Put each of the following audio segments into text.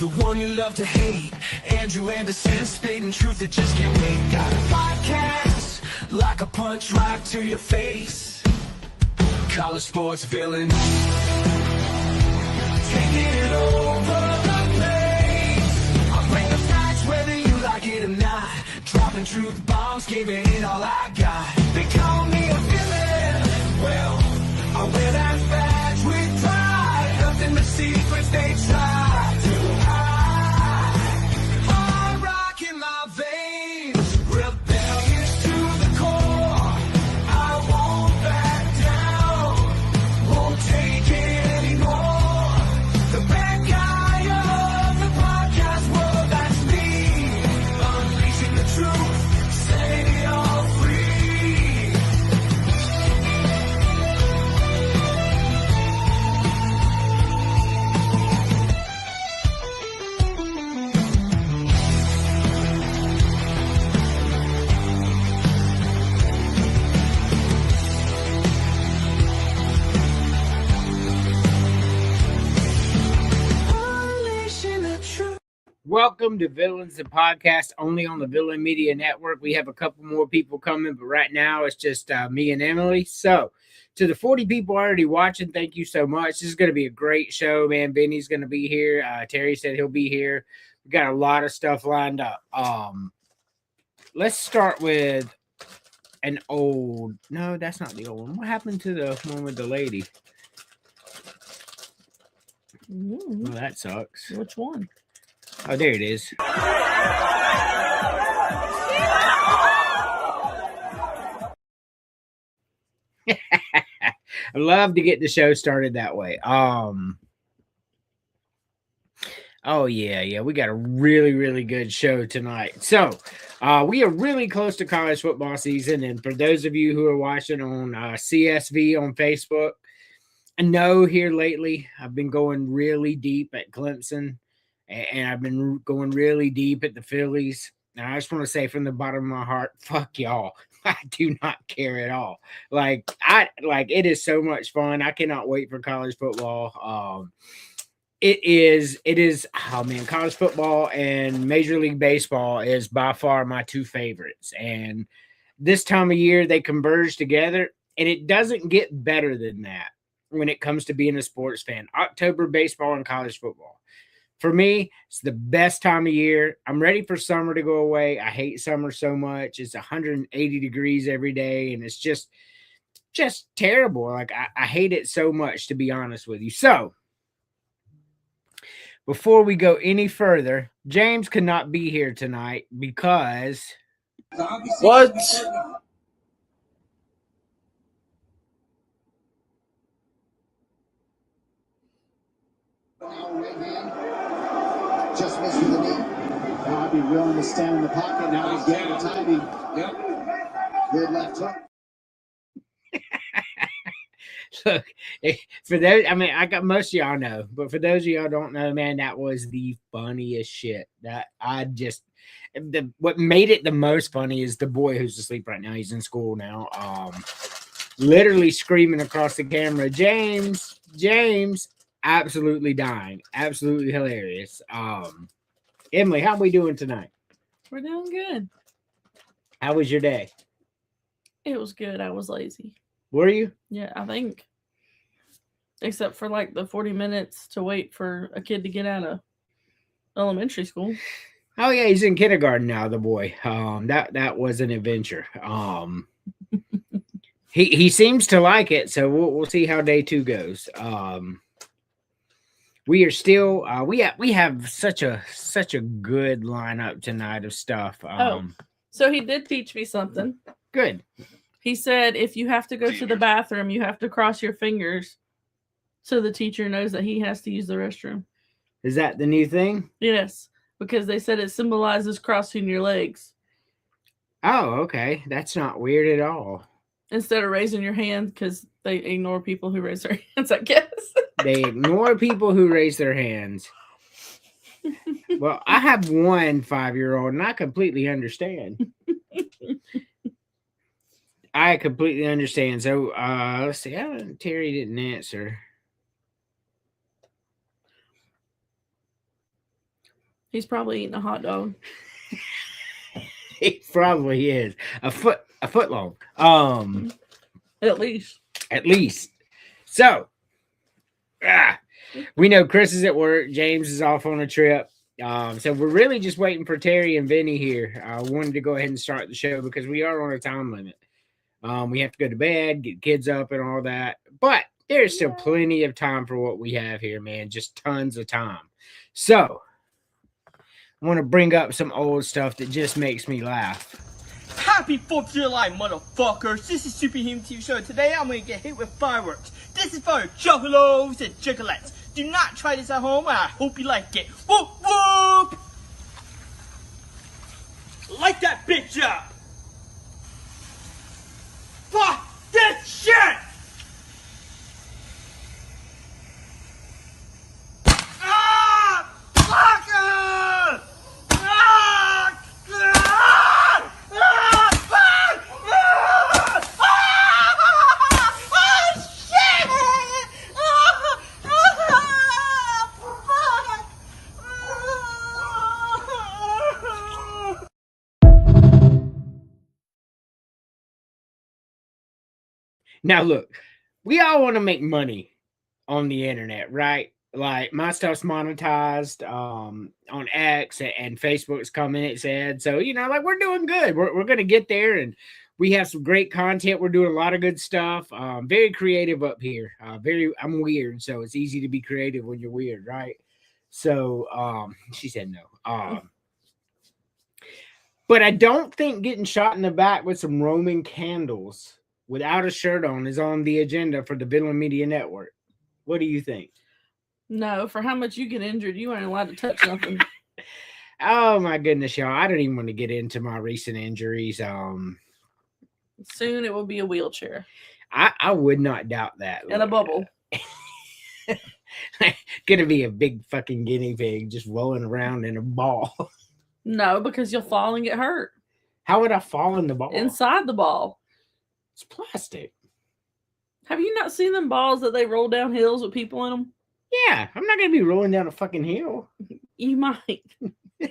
the one you love to hate. Andrew Anderson, spitting truth that just can't wait. Got a podcast, like a punch right to your face. College sports villain, taking it over the place. I'll bring the facts whether you like it or not. Dropping truth bombs, giving it all I got. They call me a villain, well, I wear that badge with pride. Nothing but secrets they try to hide. Hard rock in my veins, rebellious to the core. I won't back down, won't take it anymore. The bad guy of the podcast world, that's me. Unleashing the truth, setting it all free. Unleashing the truth. Welcome to Villains, the podcast only on the Villain Media Network. We have a couple more people coming, but right now it's just me and Emily. So, to the 40 people already watching, thank you so much. This is going to be a great show, man. Benny's going to be here. Terry said he'll be here. We got a lot of stuff lined up. Let's start with an old. No, that's not the old one. What happened to the one with the lady? Well, that sucks. Which one? Oh, there it is. I love to get the show started that way. Oh yeah, we got a really good show tonight. So, we are really close to college football season, and for those of you who are watching on CSV on Facebook, I know here lately I've been going really deep at Clemson, and I've been going really deep at the Phillies. And I just want to say from the bottom of my heart, fuck y'all. I do not care at all. Like it is so much fun. I cannot wait for college football. It is oh man, college football and Major League Baseball is by far my two favorites. And this time of year they converge together, and it doesn't get better than that when it comes to being a sports fan. October baseball and college football. For me, it's the best time of year. I'm ready for summer to go away. I hate summer so much. It's 180 degrees every day, and it's just terrible. Like, I hate it so much, to be honest with you. So, before we go any further, James could not be here tonight because... What? Just missed with the knee. Now I'd be willing to stand in the pocket. Now he's getting the timing. Yep. Good left hook. Look, for those, I mean, I got most of y'all know, but for those of y'all don't know, man, that was the funniest shit. That what made it the most funny is the boy who's asleep right now. He's in school now. Literally screaming across the camera, James, absolutely dying, absolutely hilarious. Emily, how we doing tonight? We're doing good. How was your day? It was good. I was lazy. Were you? Yeah, I think. Except for like the 40 minutes to wait for a kid to get out of elementary school. Oh yeah, he's in kindergarten now, the boy. That was an adventure. He seems to like it, so we'll see how day 2 goes. We are still we have such a good lineup tonight of stuff. So he did teach me something. Good. He said if you have to go to the bathroom, you have to cross your fingers so the teacher knows that he has to use the restroom. Is that the new thing? Yes, because they said it symbolizes crossing your legs. Oh, okay. That's not weird at all. Instead of raising your hand, because they ignore people who raise their hands, I guess. They ignore people who raise their hands. Well, I have one 5-year-old, and I completely understand. I completely understand. So, let's see. Terry didn't answer. He's probably eating a hot dog. He probably is a foot long. At least. So, we know Chris is at work. James is off on a trip. So we're really just waiting for Terry and Vinny here. I wanted to go ahead and start the show because we are on a time limit. We have to go to bed, get kids up, and all that. But there's still plenty of time for what we have here, man. Just tons of time. So, I want to bring up some old stuff that just makes me laugh. Happy 4th of July, motherfuckers! This is Superhuman TV Show. Today I'm gonna get hit with fireworks. This is for juggalos and juggalettes. Do not try this at home, and I hope you like it. Whoop whoop! Light that bitch up! Fuck this shit! Ah! Fucker! Ah! Now, look, we all want to make money on the internet, right? Like, my stuff's monetized on X, and Facebook's coming, it said. So, like, we're doing good. We're going to get there, and we have some great content. We're doing a lot of good stuff. Very creative up here. I'm weird, so it's easy to be creative when you're weird, right? So, she said no. But I don't think getting shot in the back with some Roman candles without a shirt on is on the agenda for the Villain Media Network. What do you think? No, for how much you get injured, you ain't allowed to touch nothing. Oh my goodness, y'all. I don't even want to get into my recent injuries. Soon it will be a wheelchair. I would not doubt that. And a bubble. Gonna be a big fucking guinea pig just rolling around in a ball. No, because you'll fall and get hurt. How would I fall in the ball? Inside the ball. It's plastic. Have you not seen them balls that they roll down hills with people in them? Yeah, I'm not gonna be rolling down a fucking hill. You might.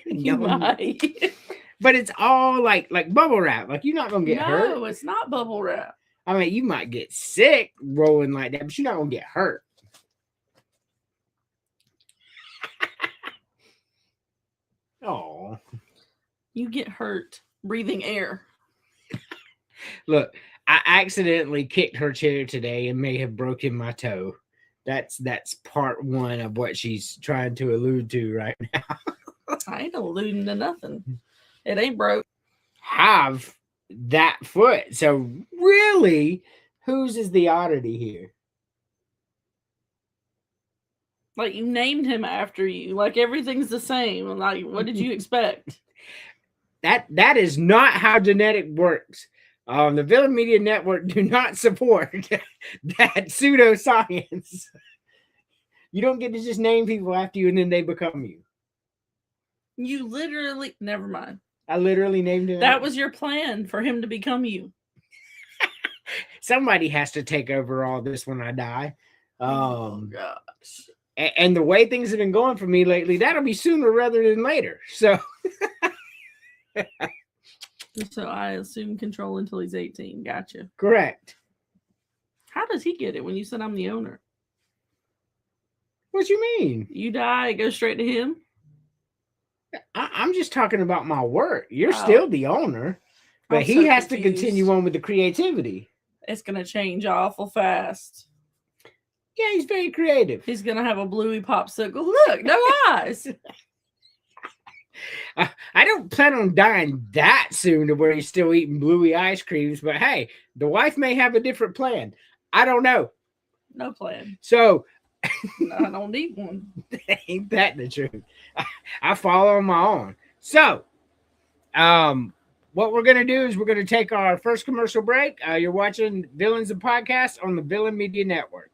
You might. But it's all like bubble wrap. Like, you're not gonna get hurt. No, it's not bubble wrap. I mean, you might get sick rolling like that, but you're not gonna get hurt. Oh, you get hurt breathing air. Look, I accidentally kicked her chair today and may have broken my toe. That's part one of what she's trying to allude to right now. I ain't alluding to nothing. It ain't broke. Have that foot. So really, whose is the oddity here? Like, you named him after you. Like, everything's the same. Like, what did you expect? That is not how genetic works. The Villain Media Network do not support that pseudoscience. You don't get to just name people after you and then they become you. You literally, never mind. I literally named him. That was your plan for him to become you. Somebody has to take over all this when I die. Oh, gosh. And the way things have been going for me lately, that'll be sooner rather than later. So. So I assume control until he's 18. Gotcha. Correct. How does he get it when you said I'm the owner? What you mean? You die, it goes straight to him? I'm just talking about my work. You're still the owner, but I'm he so has confused. to continue on with the creativity. It's going to change awful fast. Yeah, he's very creative. He's going to have a bluey popsicle. Look, no eyes. I don't plan on dying that soon to where he's still eating bluey ice creams, but hey, the wife may have a different plan. I don't know. No plan. So No, I don't need one. ain't that the truth? I follow on my own. So, what we're going to do is we're going to take our first commercial break. You're watching Villains and Podcast on the Villain Media Network.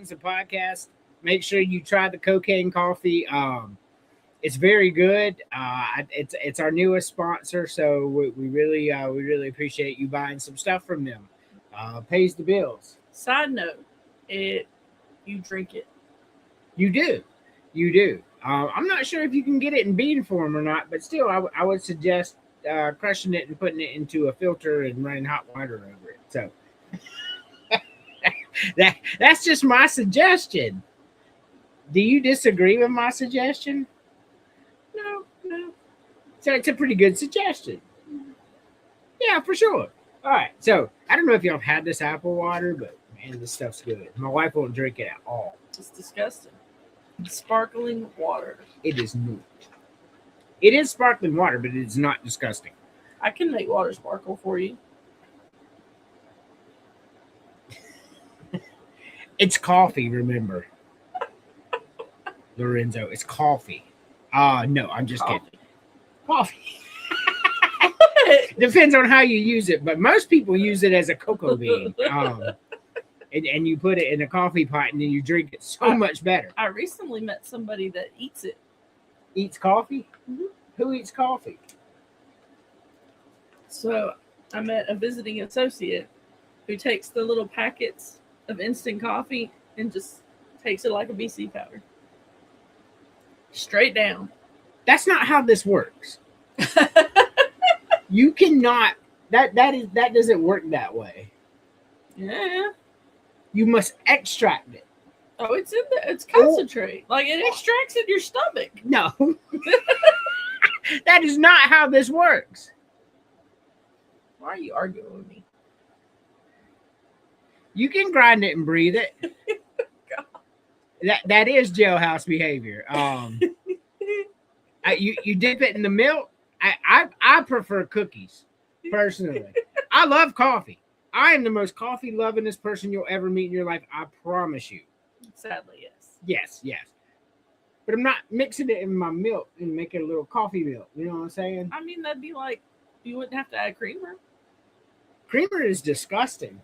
owns the podcast, make sure you try the Cocaine Coffee. It's very good. It's our newest sponsor, so we really appreciate you buying some stuff from them. Pays the bills. Side note, you drink it. You do. I'm not sure if you can get it in bean form or not, but still, I would suggest crushing it and putting it into a filter and running hot water over it. So that's just my suggestion. Do you disagree with my suggestion? No. So it's a pretty good suggestion. Yeah, for sure. All right. So I don't know if y'all have had this apple water, but man, this stuff's good. My wife won't drink it at all. It's disgusting. Sparkling water. It is not. It is sparkling water, but it is not disgusting. I can make water sparkle for you. It's coffee, remember. Lorenzo, it's coffee. No, I'm just kidding. Coffee. Depends on how you use it, but most people use it as a cocoa bean. And you put it in a coffee pot and then you drink it so much better. I recently met somebody that eats it. Eats coffee? Mm-hmm. Who eats coffee? So I met a visiting associate who takes the little packets of instant coffee and just takes it like a BC powder. Straight down. That's not how this works. You cannot. That doesn't work that way. Yeah. You must extract it. Oh, it's concentrate. Like it extracts in your stomach. No. That is not how this works. Why are you arguing with me? You can grind it and breathe it. That is jailhouse behavior. You dip it in the milk. I prefer cookies personally. I love coffee. I am the most coffee lovingest person you'll ever meet in your life. I promise you. Sadly, yes. Yes. But I'm not mixing it in my milk and making a little coffee milk. You know what I'm saying? I mean, that'd be like you wouldn't have to add creamer. Creamer is disgusting.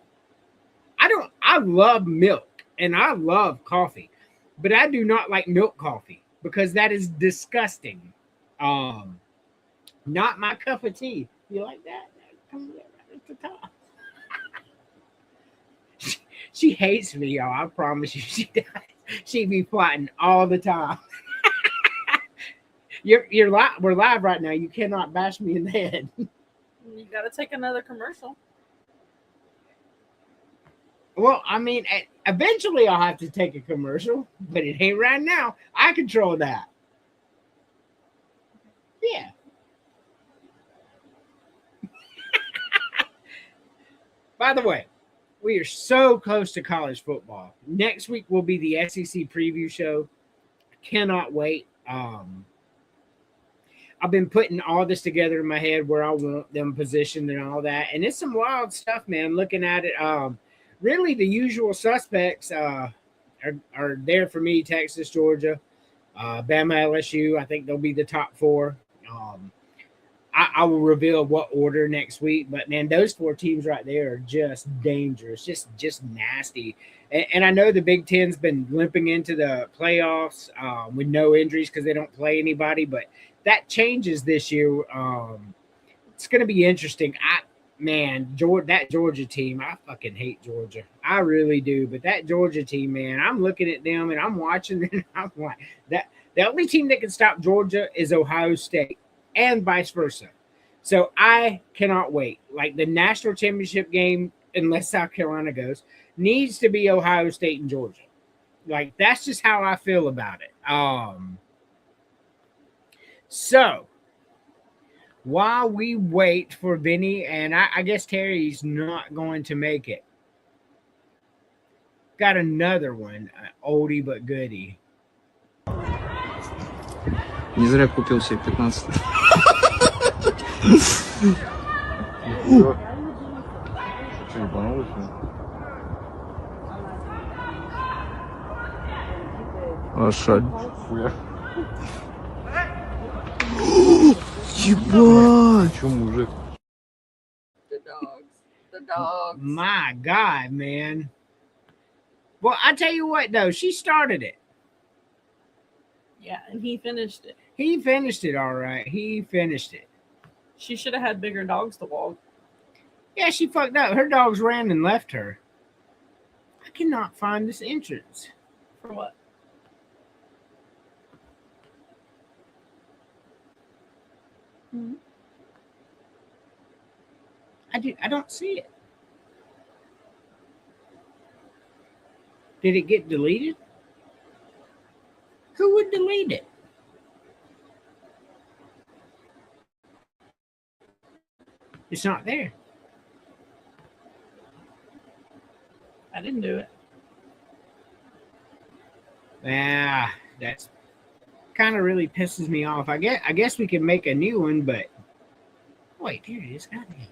I love milk and I love coffee, but I do not like milk coffee because that is disgusting. Not my cup of tea. You like that? Come right at the top. She hates me, y'all. I promise you, she does. She be plotting all the time. You're live. We're live right now. You cannot bash me in the head. You got to take another commercial. Well, I mean, eventually I'll have to take a commercial, but it ain't right now. I control that. Yeah. By the way, we are so close to college football. Next week will be the SEC preview show. I cannot wait. I've been putting all this together in my head where I want them positioned and all that. And it's some wild stuff, man. Looking at it, really the usual suspects are there for me. Texas, Georgia, Bama, LSU. I think they'll be the top four. I will reveal what order next week, but man, those four teams right there are just dangerous, just nasty. And I know the Big Ten's been limping into the playoffs with no injuries because they don't play anybody, but that changes this year. It's going to be interesting. That Georgia team, I fucking hate Georgia. I really do. But that Georgia team, man, I'm looking at them and I'm watching them. I'm like, that the only team that can stop Georgia is Ohio State and vice versa. So I cannot wait. Like the national championship game, unless South Carolina goes, needs to be Ohio State and Georgia. Like that's just how I feel about it. So while we wait for Vinny, and I guess Terry's not going to make it, got another one, oldie but goodie. Не зря купил себе 15. Что, ебанулось? Лошадь. Ебать! Че, мужик? The dogs. My God, man. Well, I tell you what, though, she started it. Yeah, and he finished it. He finished it all right. He finished it. She should have had bigger dogs to walk. Yeah, she fucked up. Her dogs ran and left her. I cannot find this entrance. For what? Hmm. I don't see it. Did it get deleted? Who would delete it? It's not there. I didn't do it. Ah, that's kind of really pisses me off. I guess we can make a new one, but wait, here it is. Goddamn.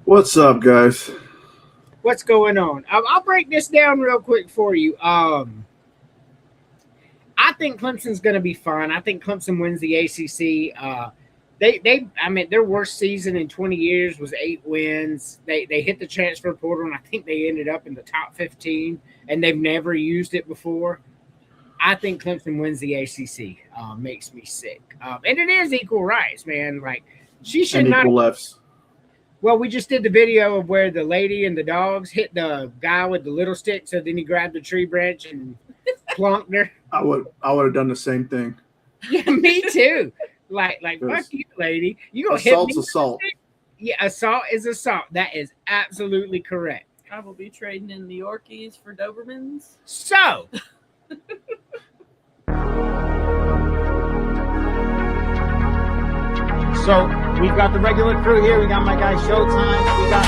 What's up, guys? What's going on? I'll break this down real quick for you. I think Clemson's going to be fine. I think Clemson wins the ACC. I mean, their worst season in 20 years was 8 wins. They hit the transfer portal, and I think they ended up in the top 15, and they've never used it before. I think Clemson wins the ACC. Makes me sick. And it is equal rights, man. Like, she should And not. equal lefts. Well, we just did the video of where the lady and the dogs hit the guy with the little stick, so then he grabbed the tree branch and plonked her. I would have done the same thing. Yeah, me too. Like Yes. fuck you, lady. You gonna hit Assault's me? assault. Yeah, assault is assault. That is absolutely correct. I will be trading in the Yorkies for Dobermans. So, So we've got the regular crew here. We got my guy Showtime. We got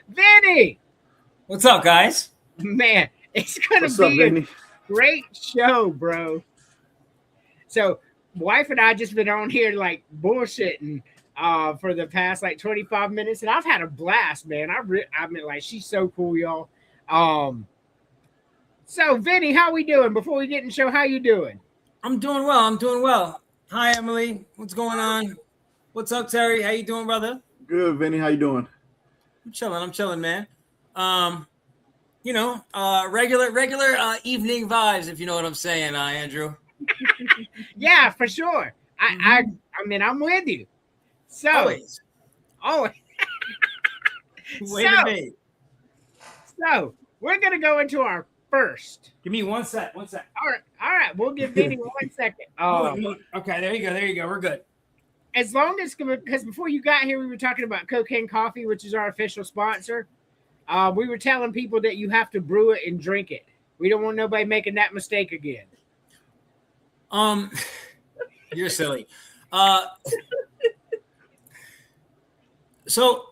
Vinny, What's up, guys? man, it's gonna What's up, be a Vinny? great show, bro. So, wife and I just been on here like bullshitting for the past like 25 minutes, and I've had a blast, man. I mean, like, she's so cool, y'all. So Vinny, how we doing? Before we get in the show, how you doing? I'm doing well. I'm doing well. Hi, Emily. What's going on? What's up, Terry? How you doing, brother? Good, Vinny. How you doing? I'm chilling, man. Regular evening vibes, if you know what I'm saying, Andrew. Yeah, for sure. I mean, I'm with you. So, Always. oh, Wait a minute. so we're gonna go into our first. Give me one sec. All right. We'll give Vinny 1 second. Okay, there you go. We're good. As long as, because before you got here, we were talking about Cocaine Coffee, which is our official sponsor. We were telling people that you have to brew it and drink it. We don't want nobody making that mistake again. You're silly. So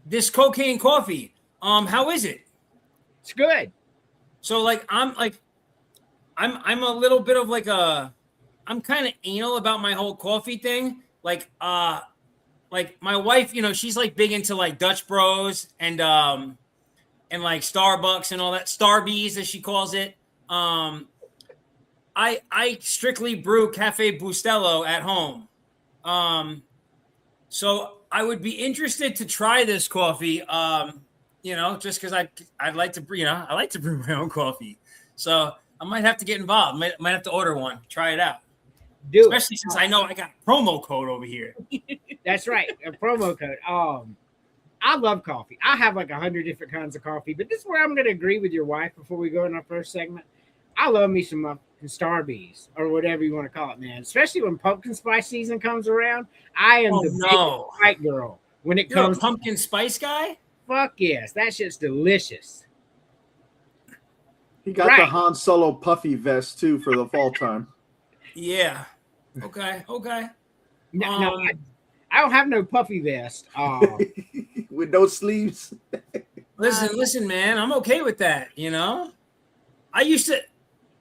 this cocaine coffee, how is it? It's good. So like I'm a little bit of like I'm kind of anal about my whole coffee thing. Like my wife, she's like big into like Dutch Bros and like Starbucks and all that, Starbies as she calls it. I strictly brew Cafe Bustelo at home. So I would be interested to try this coffee. Just because I'd like to, I like to brew my own coffee. So I might have to get involved. Might have to order one, try it out. Especially since I know I got a promo code over here. That's right, a promo code. I love coffee. I have like 100 different kinds of coffee, but this is where I'm going to agree with your wife before we go in our first segment. I love me some Starbies or whatever you want to call it, man. Especially when pumpkin spice season comes around. I am the big white girl when it comes to pumpkin spice guy. Fuck yes, that shit's delicious. He got the Han Solo puffy vest too for the fall time. Yeah. Okay. No, I don't have no puffy vest. With no sleeves. Listen, man. I'm okay with that. I used to.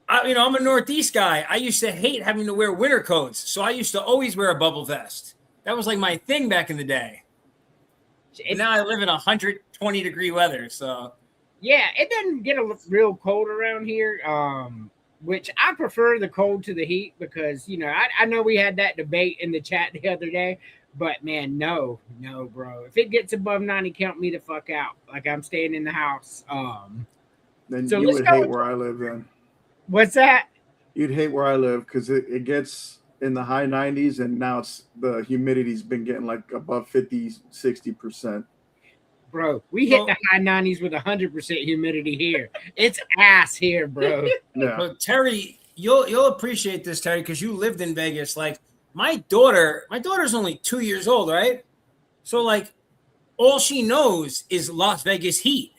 I'm a Northeast guy. I used to hate having to wear winter coats, so I used to always wear a bubble vest. That was like my thing back in the day. And now I live in 120 degree weather, so yeah, it doesn't get real cold around here. Which I prefer the cold to the heat because I know we had that debate in the chat the other day, but man, no, bro. If it gets above 90, count me the fuck out. Like I'm staying in the house. Then so you would hate where I live then. What's that? You'd hate where I live because it gets in the high 90s, and now the humidity's been getting like above 50-60%. Bro, we hit the high 90s with 100% humidity here. It's ass here, bro. Yeah. But Terry, you'll appreciate this, Terry, because you lived in Vegas. Like my daughter's only 2 years old, right? So like all she knows is Las Vegas heat.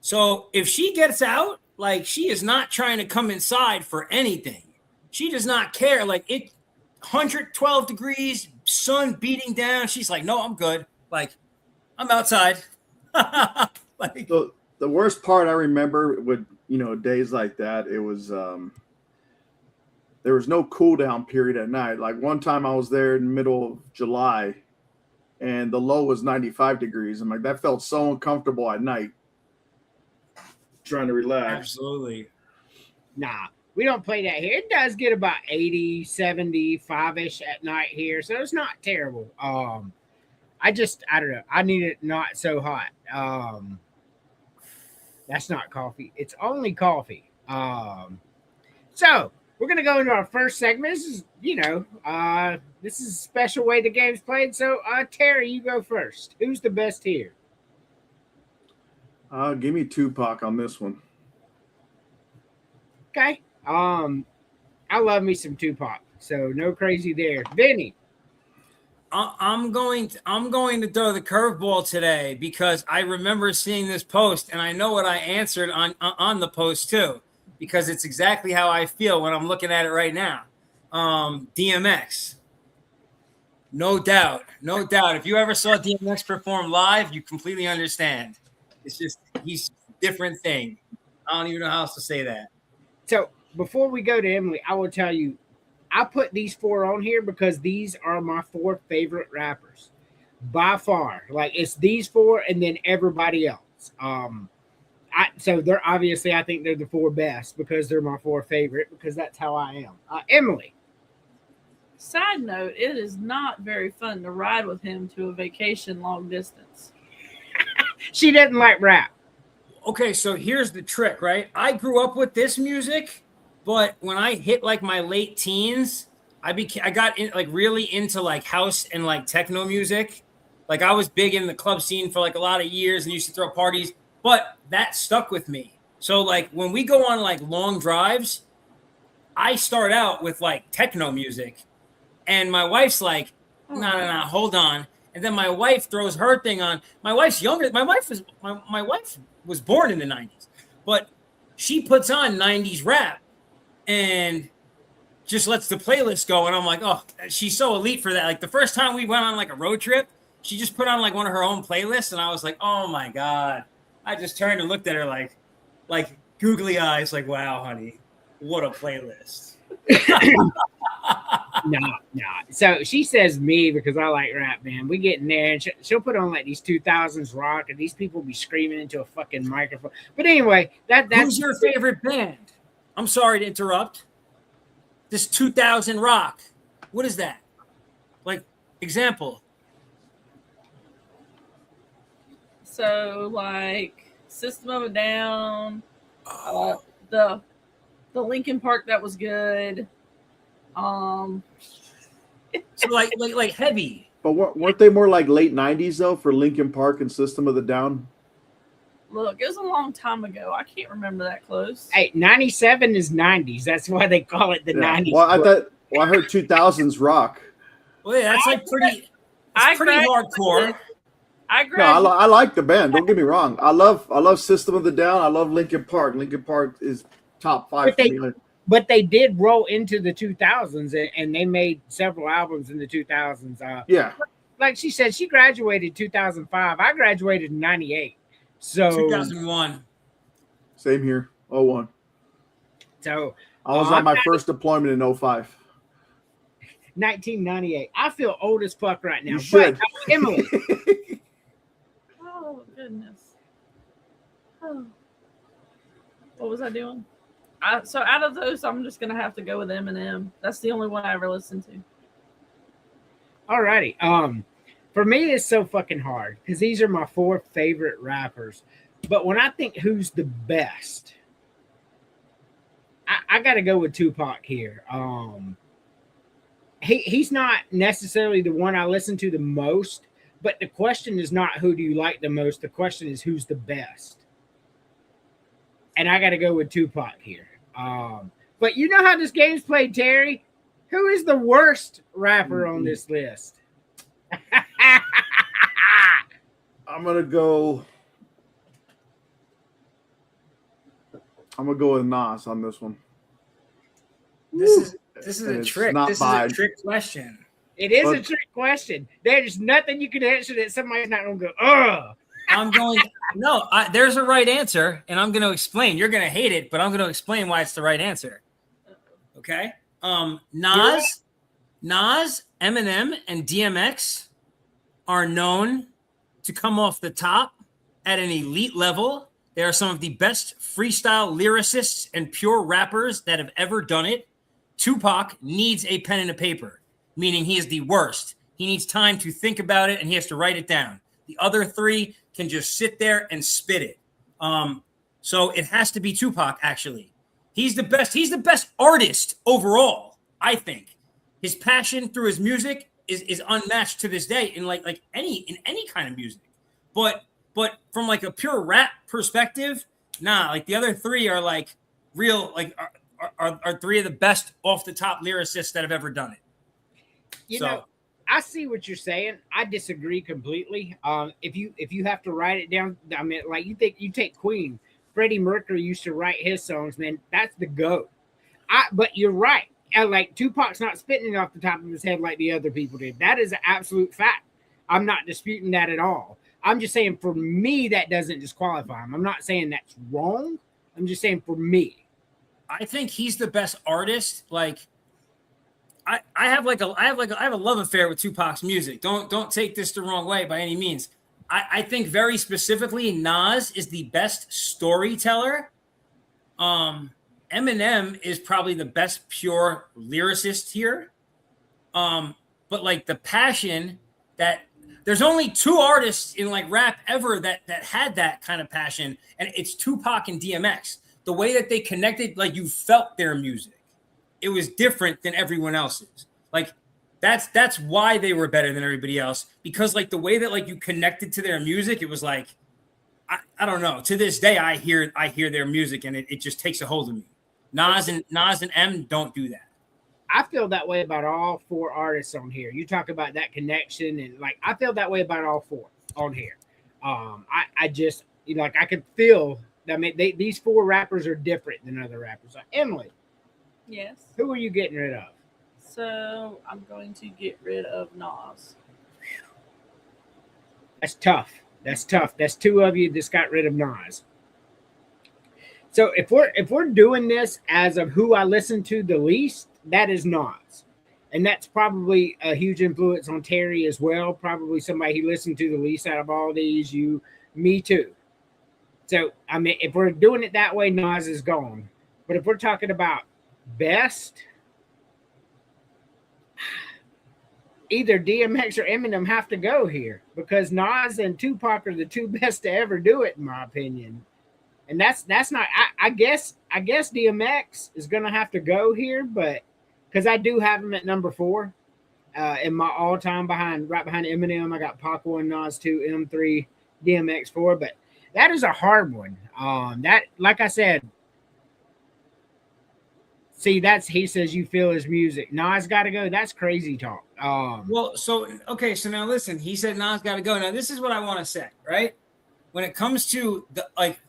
So if she gets out, like she is not trying to come inside for anything. She does not care. Like 112 degrees, sun beating down. She's like, no, I'm good. Like I'm outside. Like the worst part I remember with days like that, it was there was no cool down period at night. Like one time I was there in the middle of July and the low was 95 degrees. I'm like, that felt so uncomfortable at night. Trying to relax. Absolutely. Nah, we don't play that here. It does get about 80, 75-ish at night here, so it's not terrible. I don't know. I need it not so hot. That's not coffee. It's only coffee. So we're gonna go into our first segment. This is, this is a special way the game's played. So, Terry, you go first. Who's the best here? Give me Tupac on this one. Okay. I love me some Tupac, so no crazy there. Vinny. I'm going to throw the curveball today because I remember seeing this post and I know what I answered on the post too, because it's exactly how I feel when I'm looking at it right now. DMX. No doubt. If you ever saw DMX perform live, you completely understand. It's just he's a different thing. I don't even know how else to say that. So before we go to Emily, I will tell you, I put these 4 on here because these are my 4 favorite rappers by far. Like it's these 4 and then everybody else. So they're obviously, I think they're the 4 best because they're my 4 favorite because that's how I am. Emily. Side note, it is not very fun to ride with him to a vacation long distance. She doesn't like rap. Okay, so here's the trick, right? I grew up with this music, but when I hit like my late teens, I got really into like house and like techno music. Like I was big in the club scene for like a lot of years and used to throw parties, but that stuck with me. So like when we go on like long drives, I start out with like techno music, and my wife's like, no, hold on. And then my wife throws her thing on. My wife's younger. My wife was born in the 90s, but she puts on 90s rap and just lets the playlist go. And I'm like, oh, she's so elite for that. Like the first time we went on like a road trip, she just put on like one of her own playlists. And I was like, oh my God. I just turned and looked at her like googly eyes, like, wow, honey, what a playlist. No. So she says me because I like rap, man. We get in there and she'll put on like these 2000s rock, and these people be screaming into a fucking microphone. But anyway, that's who's your favorite band? I'm sorry to interrupt. This 2000 rock. What is that? Like example. So like System of a Down, the Linkin Park that was good. So like heavy. But weren't they more like late 90s though for Linkin Park and System of the Down? Look, it was a long time ago. I can't remember that close. Hey, 97 is 90s. That's why they call it the 90s. Well, I heard 2000s rock. Well, yeah, that's like pretty hardcore. I like the band. Don't get me wrong. I love System of the Down. I love Linkin Park. Linkin Park is top 5 for me. But they did roll into the 2000s, and they made several albums in the 2000s. Yeah. Like she said, she graduated 2005. I graduated in 98. So 2001. Same here. 01. So I was on my first deployment in 05. 1998. I feel old as fuck right now. You should. But, Emily, Oh goodness. Oh. What was I doing? So out of those, I'm just gonna have to go with Eminem. That's the only one I ever listened to. alrighty. For me, it's so fucking hard because these are my 4 favorite rappers. But when I think who's the best, I got to go with Tupac here. He's not necessarily the one I listen to the most, but the question is not who do you like the most. The question is who's the best. And I got to go with Tupac here. But you know how this game's played, Terry? Who is the worst rapper on this list? I'm gonna go with Nas on this one. This is And a it's trick. not This by- is a trick question. It is a But- trick question. There's nothing you can answer that somebody's not going to go, ugh. I'm going. No, there's a right answer, and I'm going to explain. You're going to hate it, but I'm going to explain why it's the right answer. Okay. Nas, Eminem, and DMX are known to come off the top at an elite level. They are some of the best freestyle lyricists and pure rappers that have ever done it. Tupac needs a pen and a paper, meaning he is the worst. He needs time to think about it, and he has to write it down. The other 3 can just sit there and spit it. So it has to be Tupac, actually. He's the best. He's the best artist overall, I think. His passion through his music is unmatched to this day in like any kind of music. But from like a pure rap perspective, nah, like the other 3 are like real, like are 3 of the best off the top lyricists that have ever done it. You know, I see what you're saying. I disagree completely. If you have to write it down, I mean, like you take Queen. Freddie Mercury used to write his songs, man. That's the GOAT. But you're right. Like Tupac's not spitting it off the top of his head like the other people did. That is an absolute fact. I'm not disputing that at all. I'm just saying for me, that doesn't disqualify him. I'm not saying that's wrong. I'm just saying for me. I think he's the best artist. Like I have a love affair with Tupac's music. Don't take this the wrong way by any means. I think very specifically Nas is the best storyteller. Eminem is probably the best pure lyricist here. But like the passion that there's only 2 artists in like rap ever that had that kind of passion, and it's Tupac and DMX. The way that they connected, like you felt their music. It was different than everyone else's. Like that's why they were better than everybody else, because like the way that like you connected to their music, it was like I don't know. To this day, I hear their music and it just takes a hold of me. Nas and M don't do that. I feel that way about all 4 artists on here. You talk about that connection, and like I feel that way about all 4 on here. I just like I could feel. I mean, these 4 rappers are different than other rappers. Emily, Yes. who are you getting rid of? So I'm going to get rid of Nas. That's tough. That's tough. That's 2 of you that's got rid of Nas. So if we're doing this as of who I listen to the least, that is Nas. And that's probably a huge influence on Terry as well. Probably somebody he listened to the least out of all these. Me too. So, I mean, if we're doing it that way, Nas is gone. But if we're talking about best, either DMX or Eminem have to go here, because Nas and Tupac are the 2 best to ever do it, in my opinion. And that's not. I guess DMX is gonna have to go here, but because I do have him at number 4 in my all-time right behind Eminem. I got Pac 1, Nas 2, M3, DMX 4, but that is a hard one. That, like I said, see, he says you feel his music. Nas got to go. That's crazy talk. Well, so now listen. He said Nas got to go. Now this is what I want to say, right? When it comes to the like,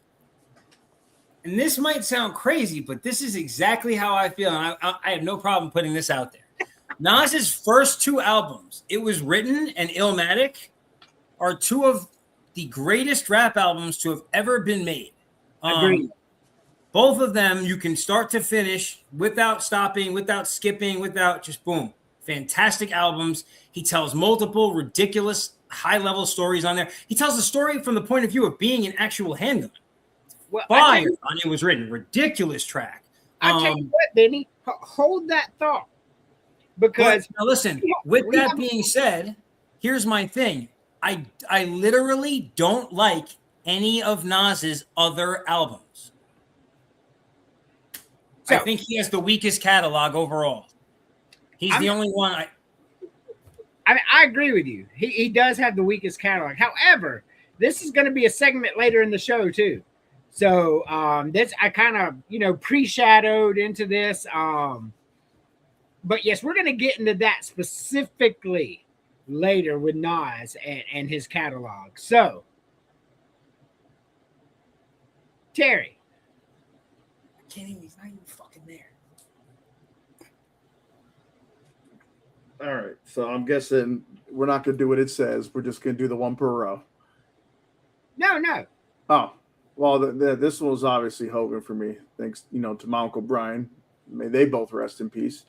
and this might sound crazy, but this is exactly how I feel, and I have no problem putting this out there. Nas's first 2 albums, It Was Written and Illmatic, are 2 of the greatest rap albums to have ever been made. Agreed. Both of them, you can start to finish without stopping, without skipping, without just boom. Fantastic albums. He tells multiple ridiculous high-level stories on there. He tells the story from the point of view of being an actual handgun. Well, Fire on It Was Written. Ridiculous track. I tell you what, Benny, hold that thought. Because now listen, with that being said, here's my thing. I literally don't like any of Nas's other albums. I think he has the weakest catalog overall. He's the only one. I agree with you. He does have the weakest catalog. However, this is going to be a segment later in the show too. So this I kind of pre-shadowed into this. But yes, we're going to get into that specifically later with Nas and his catalog. So Terry. I can't even, he's not even fucking there. All right, so I'm guessing we're not going to do what it says. We're just going to do the one per row. No. Oh, well, this one was obviously Hogan for me. Thanks, to my Uncle Brian. May they both rest in peace.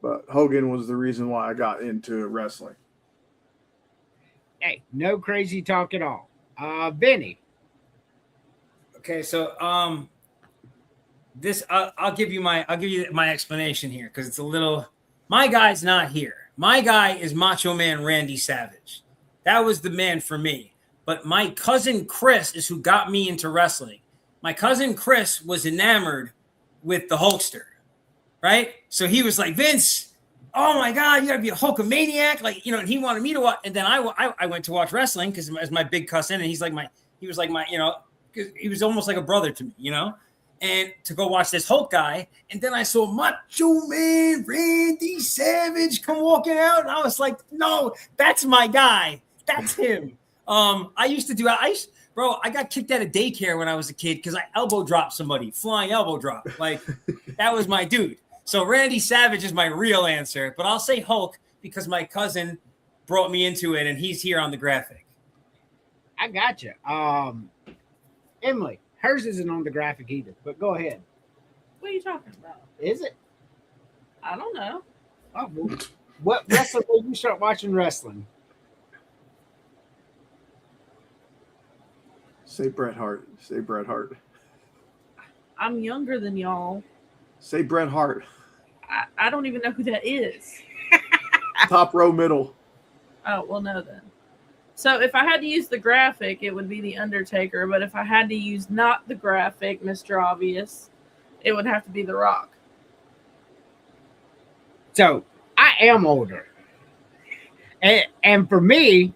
But Hogan was the reason why I got into wrestling. Hey, no crazy talk at all. Benny. Okay, so this I'll give you my explanation here because it's a little. My guy's not here. My guy is Macho Man Randy Savage. That was the man for me. But my cousin Chris is who got me into wrestling. My cousin Chris was enamored with the Hulkster, right? So he was like, Vince, oh my God, you gotta be a Hulkamaniac, and he wanted me to watch. And then I went to watch wrestling because as my big cousin, and he was like my, because he was almost like a brother to me, and to go watch this Hulk guy. And then I saw Macho Man Randy Savage come walking out. And I was like, no, that's my guy. That's him. I got kicked out of daycare when I was a kid because I elbow dropped somebody, flying elbow drop. That was my dude. So Randy Savage is my real answer, but I'll say Hulk because my cousin brought me into it and he's here on the graphic. I got you. Emily. Hers isn't on the graphic either, but go ahead. What are you talking about? Is it? I don't know. Oh, well, what wrestler made you start watching wrestling? Say Bret Hart. Say Bret Hart. I'm younger than y'all. Say Bret Hart. I don't even know who that is. Top row middle. Oh, well, no then. So if I had to use the graphic, it would be The Undertaker. But if I had to use not the graphic, Mr. Obvious, it would have to be The Rock. So I am older. And for me,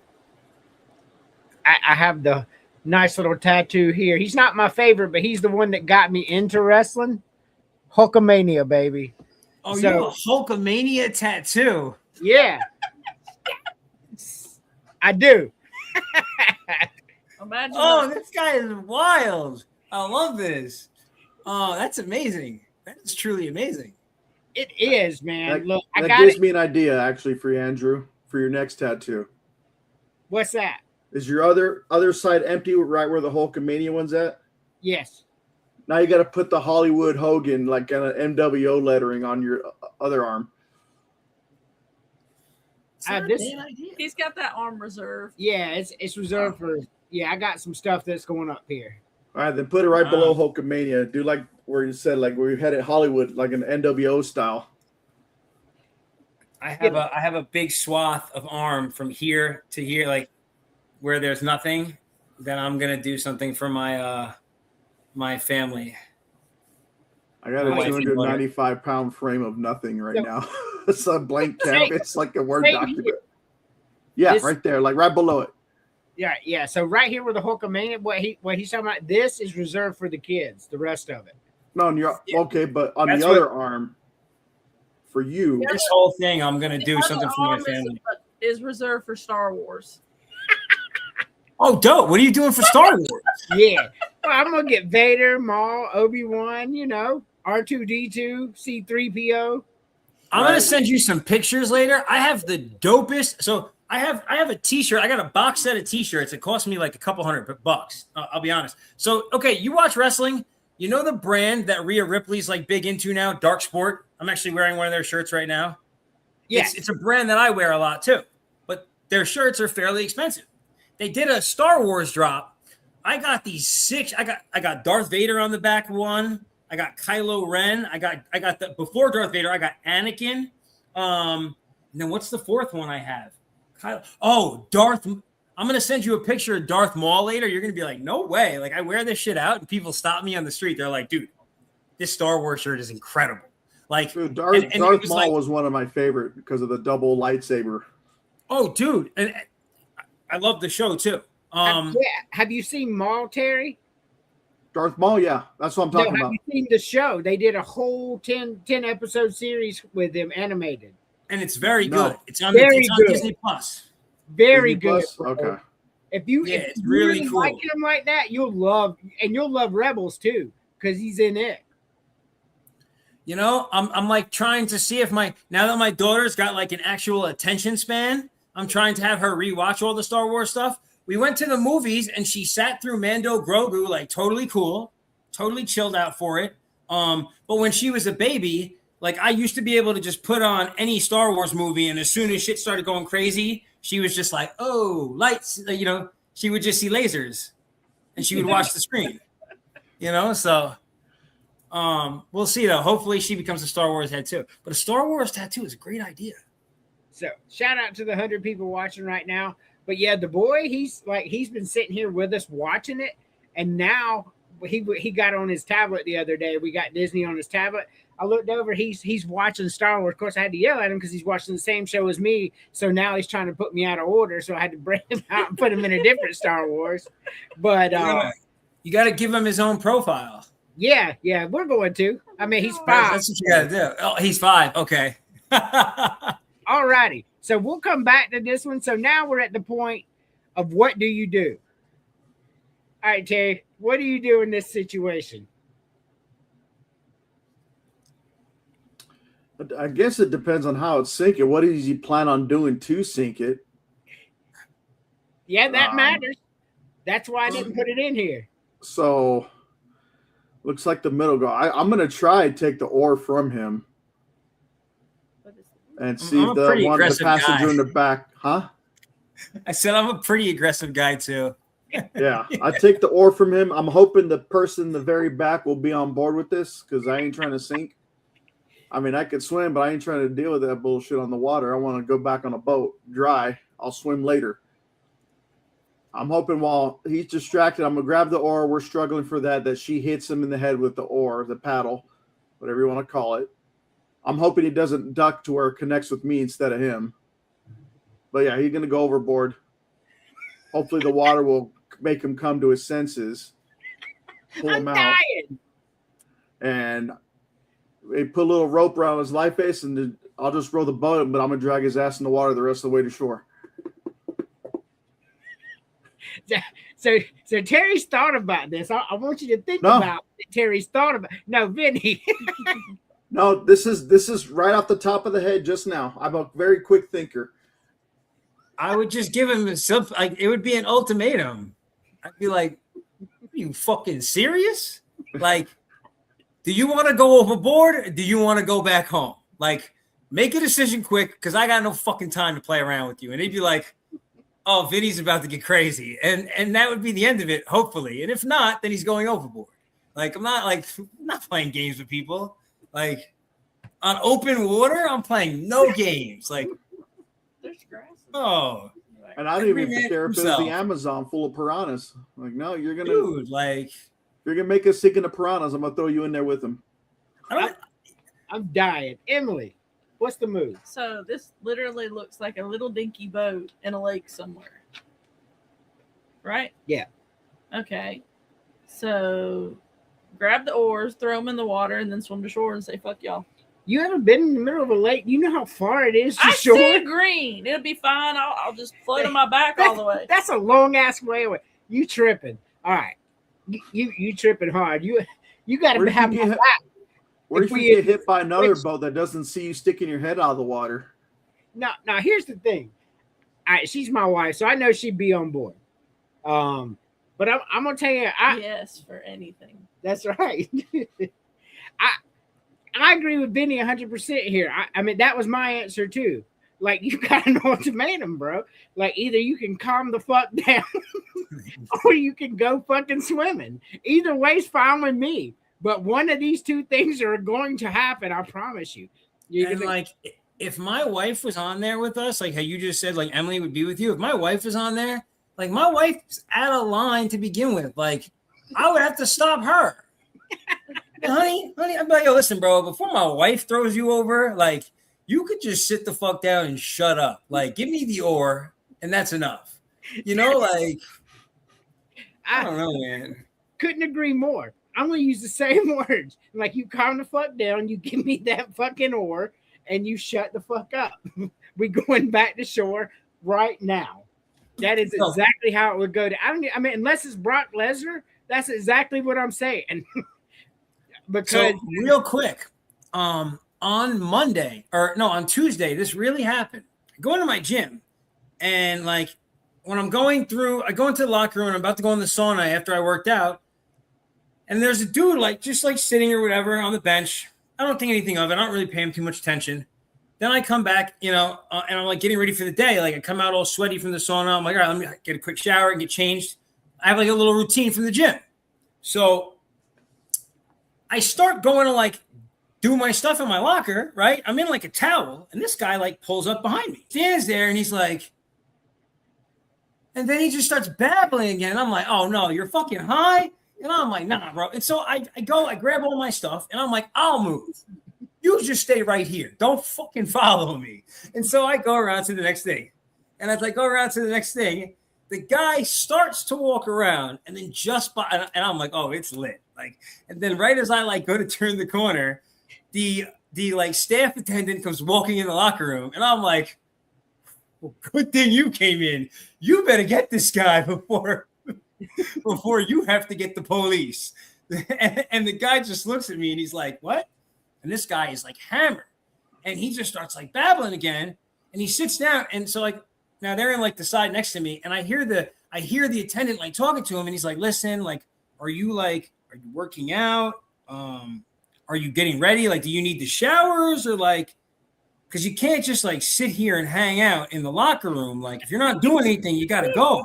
I have the nice little tattoo here. He's not my favorite, but he's the one that got me into wrestling. Hulkamania, baby. Oh, you have a Hulkamania tattoo? Yeah. I do. Imagine this guy is wild. I love this. Oh, that's amazing. That is truly amazing. It is, man. Look, that gives me an idea, actually, for you, Andrew, for your next tattoo. What's that? Is your other side empty right where the Hulkamania one's at? Yes. Now you got to put the Hollywood Hogan, like an MWO lettering on your other arm. He's got that arm reserved. Yeah, it's reserved for. Yeah, I got some stuff that's going up here. All right, then put it right below Hulkamania. Do like where you said, like where you had it Hollywood, like an NWO style. I have a big swath of arm from here to here, like where there's nothing. Then I'm gonna do something for my my family. I got a 295-pound frame of nothing right now. It's a blank canvas, like a Word document. Yeah, right there, like right below it. Yeah. So right here where the Hulkamania, what he's talking about, this is reserved for the kids. The rest of it. No, okay, but on the other arm, for you, this whole thing, I'm gonna do something for my family. Is reserved for Star Wars. Oh, dope! What are you doing for Star Wars? Yeah, well, I'm gonna get Vader, Maul, Obi-Wan. R2D2, C3PO. I'm gonna send you some pictures later. I have the dopest. So I have a T-shirt. I got a box set of T-shirts. It cost me like a couple $100. I'll be honest. So okay, you watch wrestling. You know the brand that Rhea Ripley's like big into now, Dark Sport? I'm actually wearing one of their shirts right now. Yes. It's a brand that I wear a lot too, but their shirts are fairly expensive. They did a Star Wars drop. I got these 6. I got Darth Vader on the back one. I got Kylo Ren. I got the before Darth Vader. I got Anakin. And then what's the fourth one I have? Darth. I'm gonna send you a picture of Darth Maul later. You're gonna be like, no way! Like I wear this shit out, and people stop me on the street. They're like, dude, this Star Wars shirt is incredible. Like Dude, Darth was Maul was one of my favorite because of the double lightsaber. Oh, dude, and I love the show too. Have you seen Maul, Terry? Darth Maul, yeah, that's what I'm talking about. Have you seen the show? They did a whole 10 episode series with him animated. And it's very No. good. It's on Very good. Disney Plus. Very Disney good. Plus? Okay. If you It's you really cool. like him like that, you'll love Rebels too, because he's in it. You know, I'm like trying to see if now that my daughter's got like an actual attention span, I'm trying to have her rewatch all the Star Wars stuff. We went to the movies and she sat through Mando Grogu, like totally cool, totally chilled out for it. But when she was a baby, like I used to be able to just put on any Star Wars movie, and as soon as shit started going crazy, she was just like, "Oh, lights!" You know, she would just see lasers, and she would watch the screen. You know, so we'll see though. Hopefully, she becomes a Star Wars head too. But a Star Wars tattoo is a great idea. So shout out to the 100 people watching right now. But yeah, the boy, he's been sitting here with us watching it, and now he got on his tablet the other day. We got Disney on his tablet. I looked over, he's watching Star Wars. Of course, I had to yell at him because he's watching the same show as me. So now he's trying to put me out of order. So I had to bring him out and put him in a different Star Wars. But you got to give him his own profile. Yeah, we're going to. I mean, he's 5. That's what you got to do. Oh, he's 5. Okay. All righty. So we'll come back to this one. So now we're at the point of what do you do? All right, Terry, what do you do in this situation? I guess it depends on how it's sinking. What does he plan on doing to sink it? Yeah, that matters. That's why I didn't put it in here. So looks like the middle guy. I'm going to try and take the oar from him and see if the passenger in the back, huh? I said I'm a pretty aggressive guy too. Yeah, I take the oar from him. I'm hoping the person in the very back will be on board with this because I ain't trying to sink. I mean, I could swim, but I ain't trying to deal with that bullshit on the water. I want to go back on a boat, dry. I'll swim later. I'm hoping while he's distracted, I'm going to grab the oar. We're struggling for that she hits him in the head with the oar, the paddle, whatever you want to call it. I'm hoping he doesn't duck to where it connects with me instead of him. But yeah, he's going to go overboard. Hopefully the water will make him come to his senses, pull him out. And they put a little rope around his life vest, and I'll just row the boat, but I'm going to drag his ass in the water the rest of the way to shore. So Terry's thought about this. I want you to think about it. Terry's thought about. No, Vinny. No, this is right off the top of the head just now. I'm a very quick thinker. I would just give him it would be an ultimatum. I'd be like, are you fucking serious? Like, do you want to go overboard or do you want to go back home? Like, make a decision quick because I got no fucking time to play around with you. And he'd be like, oh, Vinny's about to get crazy. And that would be the end of it, hopefully. And if not, then he's going overboard. Like, I'm not playing games with people. Like, on open water, I'm playing no games. Like, there's grass. Oh. And I don't even care if it's the Amazon full of piranhas. Like, no, you're going to. Dude, like. You're going to make us sick in the piranhas. I'm going to throw you in there with them. I'm dying. Emily, what's the move? So this literally looks like a little dinky boat in a lake somewhere. Right? Yeah. Okay. So grab the oars, throw them in the water, and then swim to shore and say, fuck y'all. You ever been in the middle of a lake? You know how far it is to I shore? see green. It'll be fine. I'll just float on my back all the way. That's a long-ass way away. You tripping. All right. You tripping hard. You got to have my back. What if you get hit by another boat that doesn't see you sticking your head out of the water? Now, here's the thing. All right, she's my wife, so I know she'd be on board. But I'm gonna tell you, yes, for anything. that's right. I agree with Benny 100% here. I mean, that was my answer too. Like, you got an ultimatum, bro. Like, either you can calm the fuck down or you can go fucking swimming. Either way's fine with me. But one of these two things are going to happen, I promise you. And like, if my wife was on there with us, like how you just said, like Emily would be with you. If my wife was on there, like my wife's out of line to begin with. Like, I would have to stop her. honey, I'm like, yo, listen, bro, before my wife throws you over, like, you could just sit the fuck down and shut up. Like, give me the oar, and that's enough. You know, like, I don't know, man. Couldn't agree more. I'm going to use the same words. Like, you calm the fuck down, you give me that fucking oar, and you shut the fuck up. We're going back to shore right now. That is exactly how it would go down. I mean, unless it's Brock Lesnar, that's exactly what I'm saying. Because so, real quick, on Tuesday, this really happened. I go into my gym, and like when I go into the locker room, I'm about to go in the sauna after I worked out, and there's a dude like just like sitting or whatever on the bench. I don't think anything of it. I don't really pay him too much attention. Then I come back, and I'm like getting ready for the day. Like I come out all sweaty from the sauna. I'm like, all right, let me get a quick shower and get changed. I have like a little routine from the gym. So I start going to like do my stuff in my locker, right? I'm in like a towel, and this guy like pulls up behind me, stands there, and he's like, and then he just starts babbling again. And I'm like, oh no, you're fucking high. And I'm like, nah, bro. And so I grab all my stuff, and I'm like, I'll move. You just stay right here. Don't fucking follow me. And so I go around to the next thing. And as I go around to the next thing, the guy starts to walk around, and then and I'm like, oh, it's lit. Like, and then right as I like go to turn the corner, the like staff attendant comes walking in the locker room, and I'm like, well, good thing you came in. You better get this guy before you have to get the police. And the guy just looks at me, and he's like, what? And this guy is like hammered, and he just starts like babbling again, and he sits down. And so like now they're in like the side next to me, and I hear the attendant like talking to him, and he's like, listen, like, are you working out? Are you getting ready? Like, do you need the showers, or like, because you can't just like sit here and hang out in the locker room. Like, if you're not doing anything, you got to go.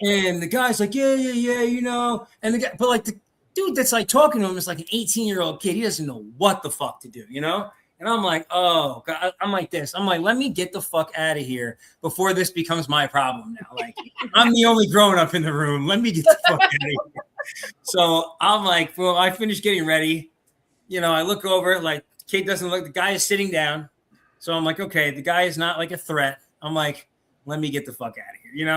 And the guy's like, yeah, and the guy, but like the dude that's like talking to him is like an 18-year-old kid. He doesn't know what the fuck to do, And I'm like, oh God, I'm like this. I'm like, let me get the fuck out of here before this becomes my problem now. Like, I'm the only grown up in the room. Let me get the fuck out of here. So I'm like, well, I finished getting ready. I look over, like, kid doesn't look, the guy is sitting down. So I'm like, okay, the guy is not like a threat. I'm like, let me get the fuck out of here,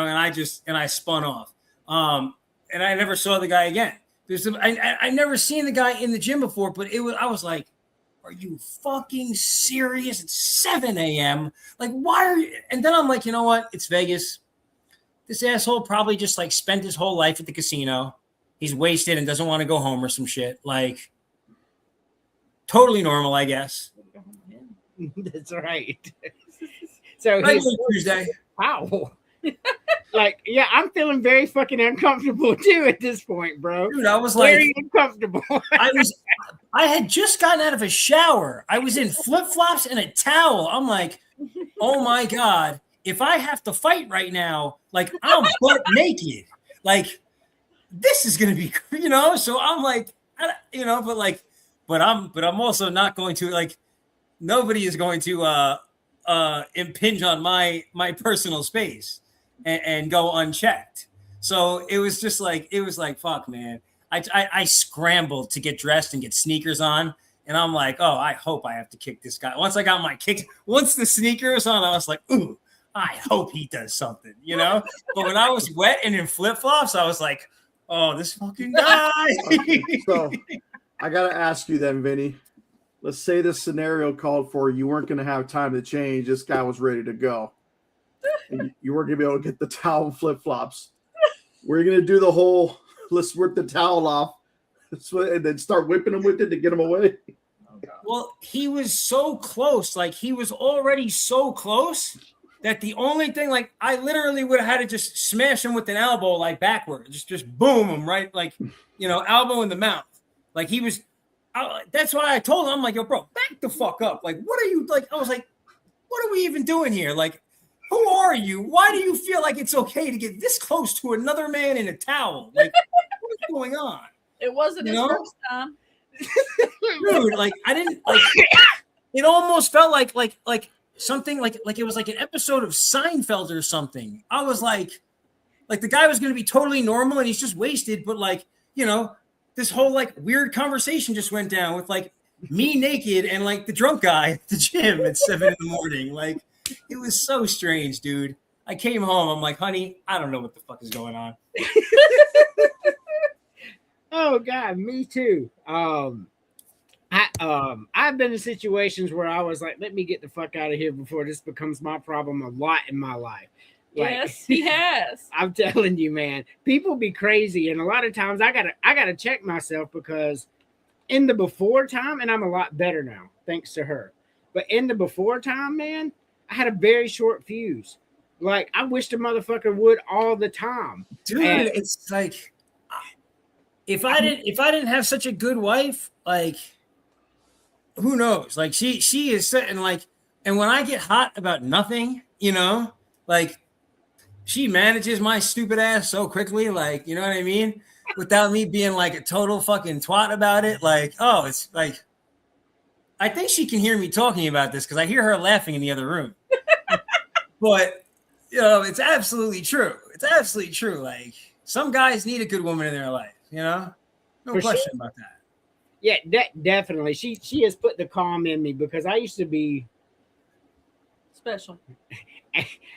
and I spun off. And I never saw the guy again. I never seen the guy in the gym before, but I was like, are you fucking serious? It's 7 a.m. Like, why are you? And then I'm like, you know what? It's Vegas. This asshole probably just like spent his whole life at the casino. He's wasted and doesn't want to go home or some shit. Like, totally normal, I guess. That's right. So Tuesday. Wow. Like, yeah, I'm feeling very fucking uncomfortable too at this point, bro. Dude, I was very uncomfortable. I had just gotten out of a shower. I was in flip-flops and a towel. I'm like, oh my God, if I have to fight right now, like, I'm butt naked. Like, this is gonna be, so I'm like, but I'm also not going to, like, nobody is going to impinge on my personal space and go unchecked. So it was just like, fuck, man. I scrambled to get dressed and get sneakers on. And I'm like, oh, I hope I have to kick this guy. Once I got my kick, once the sneaker was on, I was like, ooh, I hope he does something, But when I was wet and in flip-flops, I was like, oh, this fucking guy. So I got to ask you then, Vinny. Let's say this scenario called for you weren't going to have time to change. This guy was ready to go. And you weren't going to be able to get the towel and flip-flops. We're going to do the whole, let's rip the towel off and then start whipping him with it to get him away. Well, he was so close. Like, he was already so close that the only thing, like, I literally would have had to just smash him with an elbow, like backwards, just boom him right, like, you know, elbow in the mouth. Like he was. That's why I told him, I'm like, yo, bro, back the fuck up. Like, what are you like? I was like, what are we even doing here? Like, who are you? Why do you feel like it's okay to get this close to another man in a towel? Like, what is going on? It wasn't his first time. Dude, like, I didn't like. It almost felt like something like it was like an episode of Seinfeld or something. I was like the guy was going to be totally normal and he's just wasted, but like, you know, this whole like weird conversation just went down with like me naked and like the drunk guy at the gym at 7 a.m. Like, it was so strange, dude. I came home. I'm like, honey, I don't know what the fuck is going on. Oh God, me too. I've been in situations where I was like, let me get the fuck out of here before this becomes my problem a lot in my life. Like, Yes, he has. I'm telling you, man, people be crazy. And a lot of times I gotta check myself, because in the before time, and I'm a lot better now, thanks to her. But in the before time, man, I had a very short fuse. Like, I wish the motherfucker would all the time. Dude, And it's like, if I didn't have such a good wife, like, who knows? Like, she is sitting like, and when I get hot about nothing, you know, like, she manages my stupid ass so quickly, like, you know what I mean? Without me being like a total fucking twat about it. Like, oh, it's like, I think she can hear me talking about this because I hear her laughing in the other room. But, you know, it's absolutely true. It's absolutely true. Like, some guys need a good woman in their life, you know? No For question sure. about that. yeah, definitely. She has put the calm in me, because I used to be, Special.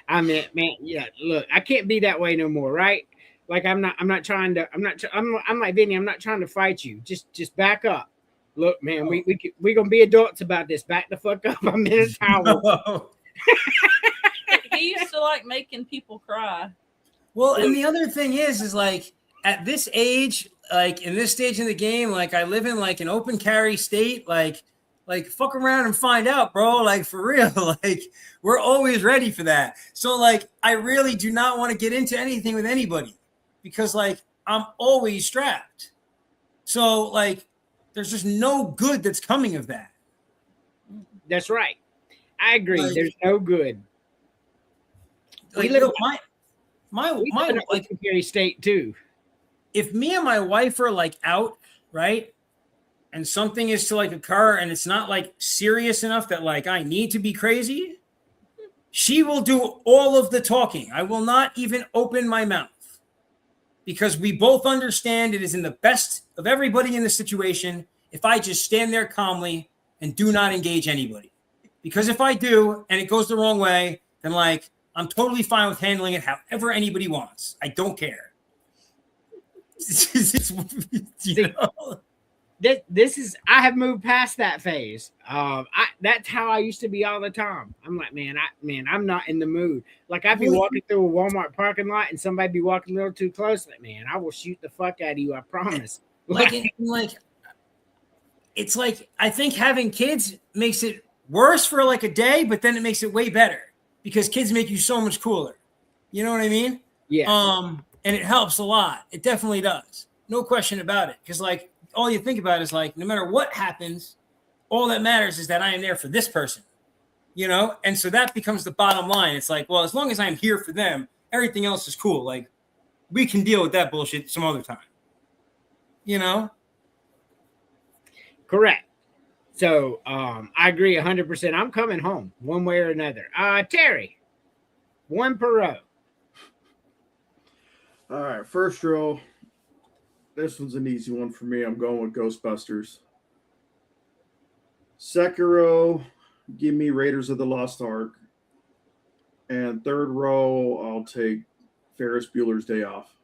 I mean, man, yeah, look, I can't be that way no more, right? Like, I'm like, Vinny, I'm not trying to fight you. Just back up. Look, man, we gonna be adults about this. Back the fuck up. I'm in a towel. He used to like making people cry. Well, and the other thing is like, at this age, like in this stage in the game, like I live in like an open carry state, like fuck around and find out, bro. Like, for real, like, we're always ready for that. So like, I really do not want to get into anything with anybody, because like, I'm always strapped. So like, there's just no good that's coming of that. That's right. I agree. Like, There's no good. Like, live look, we my live in a like, secondary state too. if me and my wife are like out, right, and something is to like occur and it's not like serious enough that like I need to be crazy, she will do all of the talking. I will not even open my mouth, because we both understand it is in the best of everybody in the situation if I just stand there calmly and do not engage anybody. Because if I do and it goes the wrong way, then like, I'm totally fine with handling it however anybody wants. I don't care. You know? This is, I have moved past that phase. That's how I used to be all the time. I'm like, man, I'm not in the mood. Like, I'd be walking through a Walmart parking lot and somebody be walking a little too close. Like, man, I will shoot the fuck out of you. I promise. Like, it's like, I think having kids makes it worse for like a day, but then it makes it way better because kids make you so much cooler. You know what I mean? Yeah. And it helps a lot. It definitely does. No question about it. Because like, all you think about is like, no matter what happens, all that matters is that I am there for this person, you know? And so that becomes the bottom line. It's like, well, as long as I'm here for them, everything else is cool. Like, we can deal with that bullshit some other time, you know? Correct. So I agree 100%. I'm coming home one way or another. Terry, one per row. All right, first row. This one's an easy one for me. I'm going with Ghostbusters. Second row, give me Raiders of the Lost Ark. And third row, I'll take Ferris Bueller's Day Off.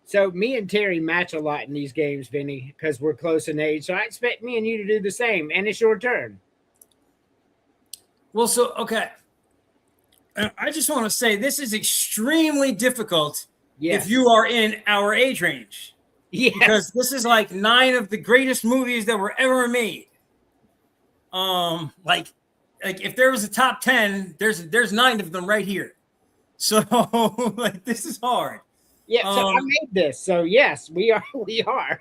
So me and Terry match a lot in these games, Vinny, because we're close in age. So I expect me and you to do the same. And it's your turn. Well, so, okay. I just want to say this is extremely difficult if you are in our age range. Yes. Because this is like 9 of the greatest movies that were ever made. Like, like if there was a top 10, there's 9 of them right here. So like this is hard. Yeah, so I made this. So yes, we are. We are.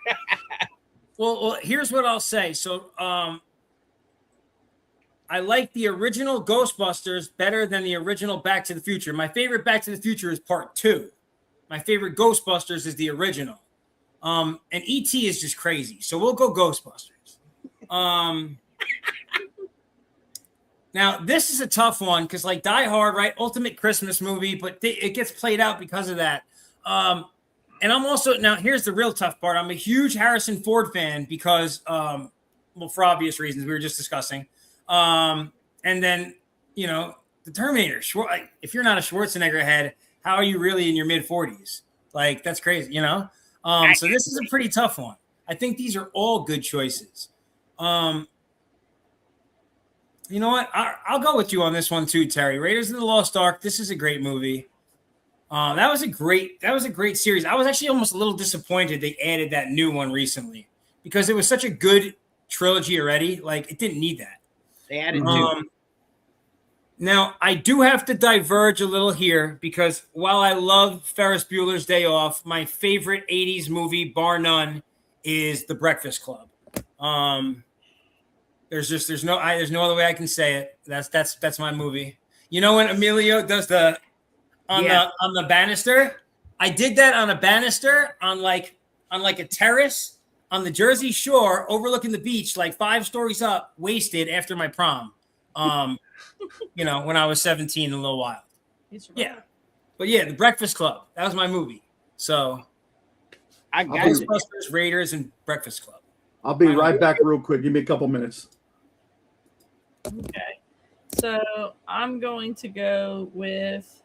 Well, here's what I'll say. So I like the original Ghostbusters better than the original Back to the Future. My favorite Back to the Future is part 2. My favorite Ghostbusters is the original. And E.T. is just crazy. So we'll go Ghostbusters. Now, this is a tough one because, like, Die Hard, right? Ultimate Christmas movie, but it gets played out because of that. And I'm also, now, here's the real tough part. I'm a huge Harrison Ford fan because, well, for obvious reasons we were just discussing. And then, you know, the Terminator. If you're not a Schwarzenegger head, how are you really in your mid-40s? Like, that's crazy, you know? So this is a pretty tough one. I think these are all good choices. You know what? I'll go with you on this one too, Terry. Raiders of the Lost Ark. This is a great movie. That was a great series. I was actually almost a little disappointed they added that new one recently because it was such a good trilogy already. Like it didn't need that. They added two. Now I do have to diverge a little here because while I love Ferris Bueller's Day Off, my favorite '80s movie, bar none, is The Breakfast Club. There's no other way I can say it. That's my movie. You know when Emilio does the banister? I did that on a banister on like a terrace on the Jersey Shore overlooking the beach, like 5 stories up, wasted after my prom. You know, when I was 17 a little wild. Yeah. But yeah, The Breakfast Club. That was my movie. So I got Ghostbusters, Raiders, and Breakfast Club. I'll be right back real quick. Give me a couple minutes. Okay. So I'm going to go with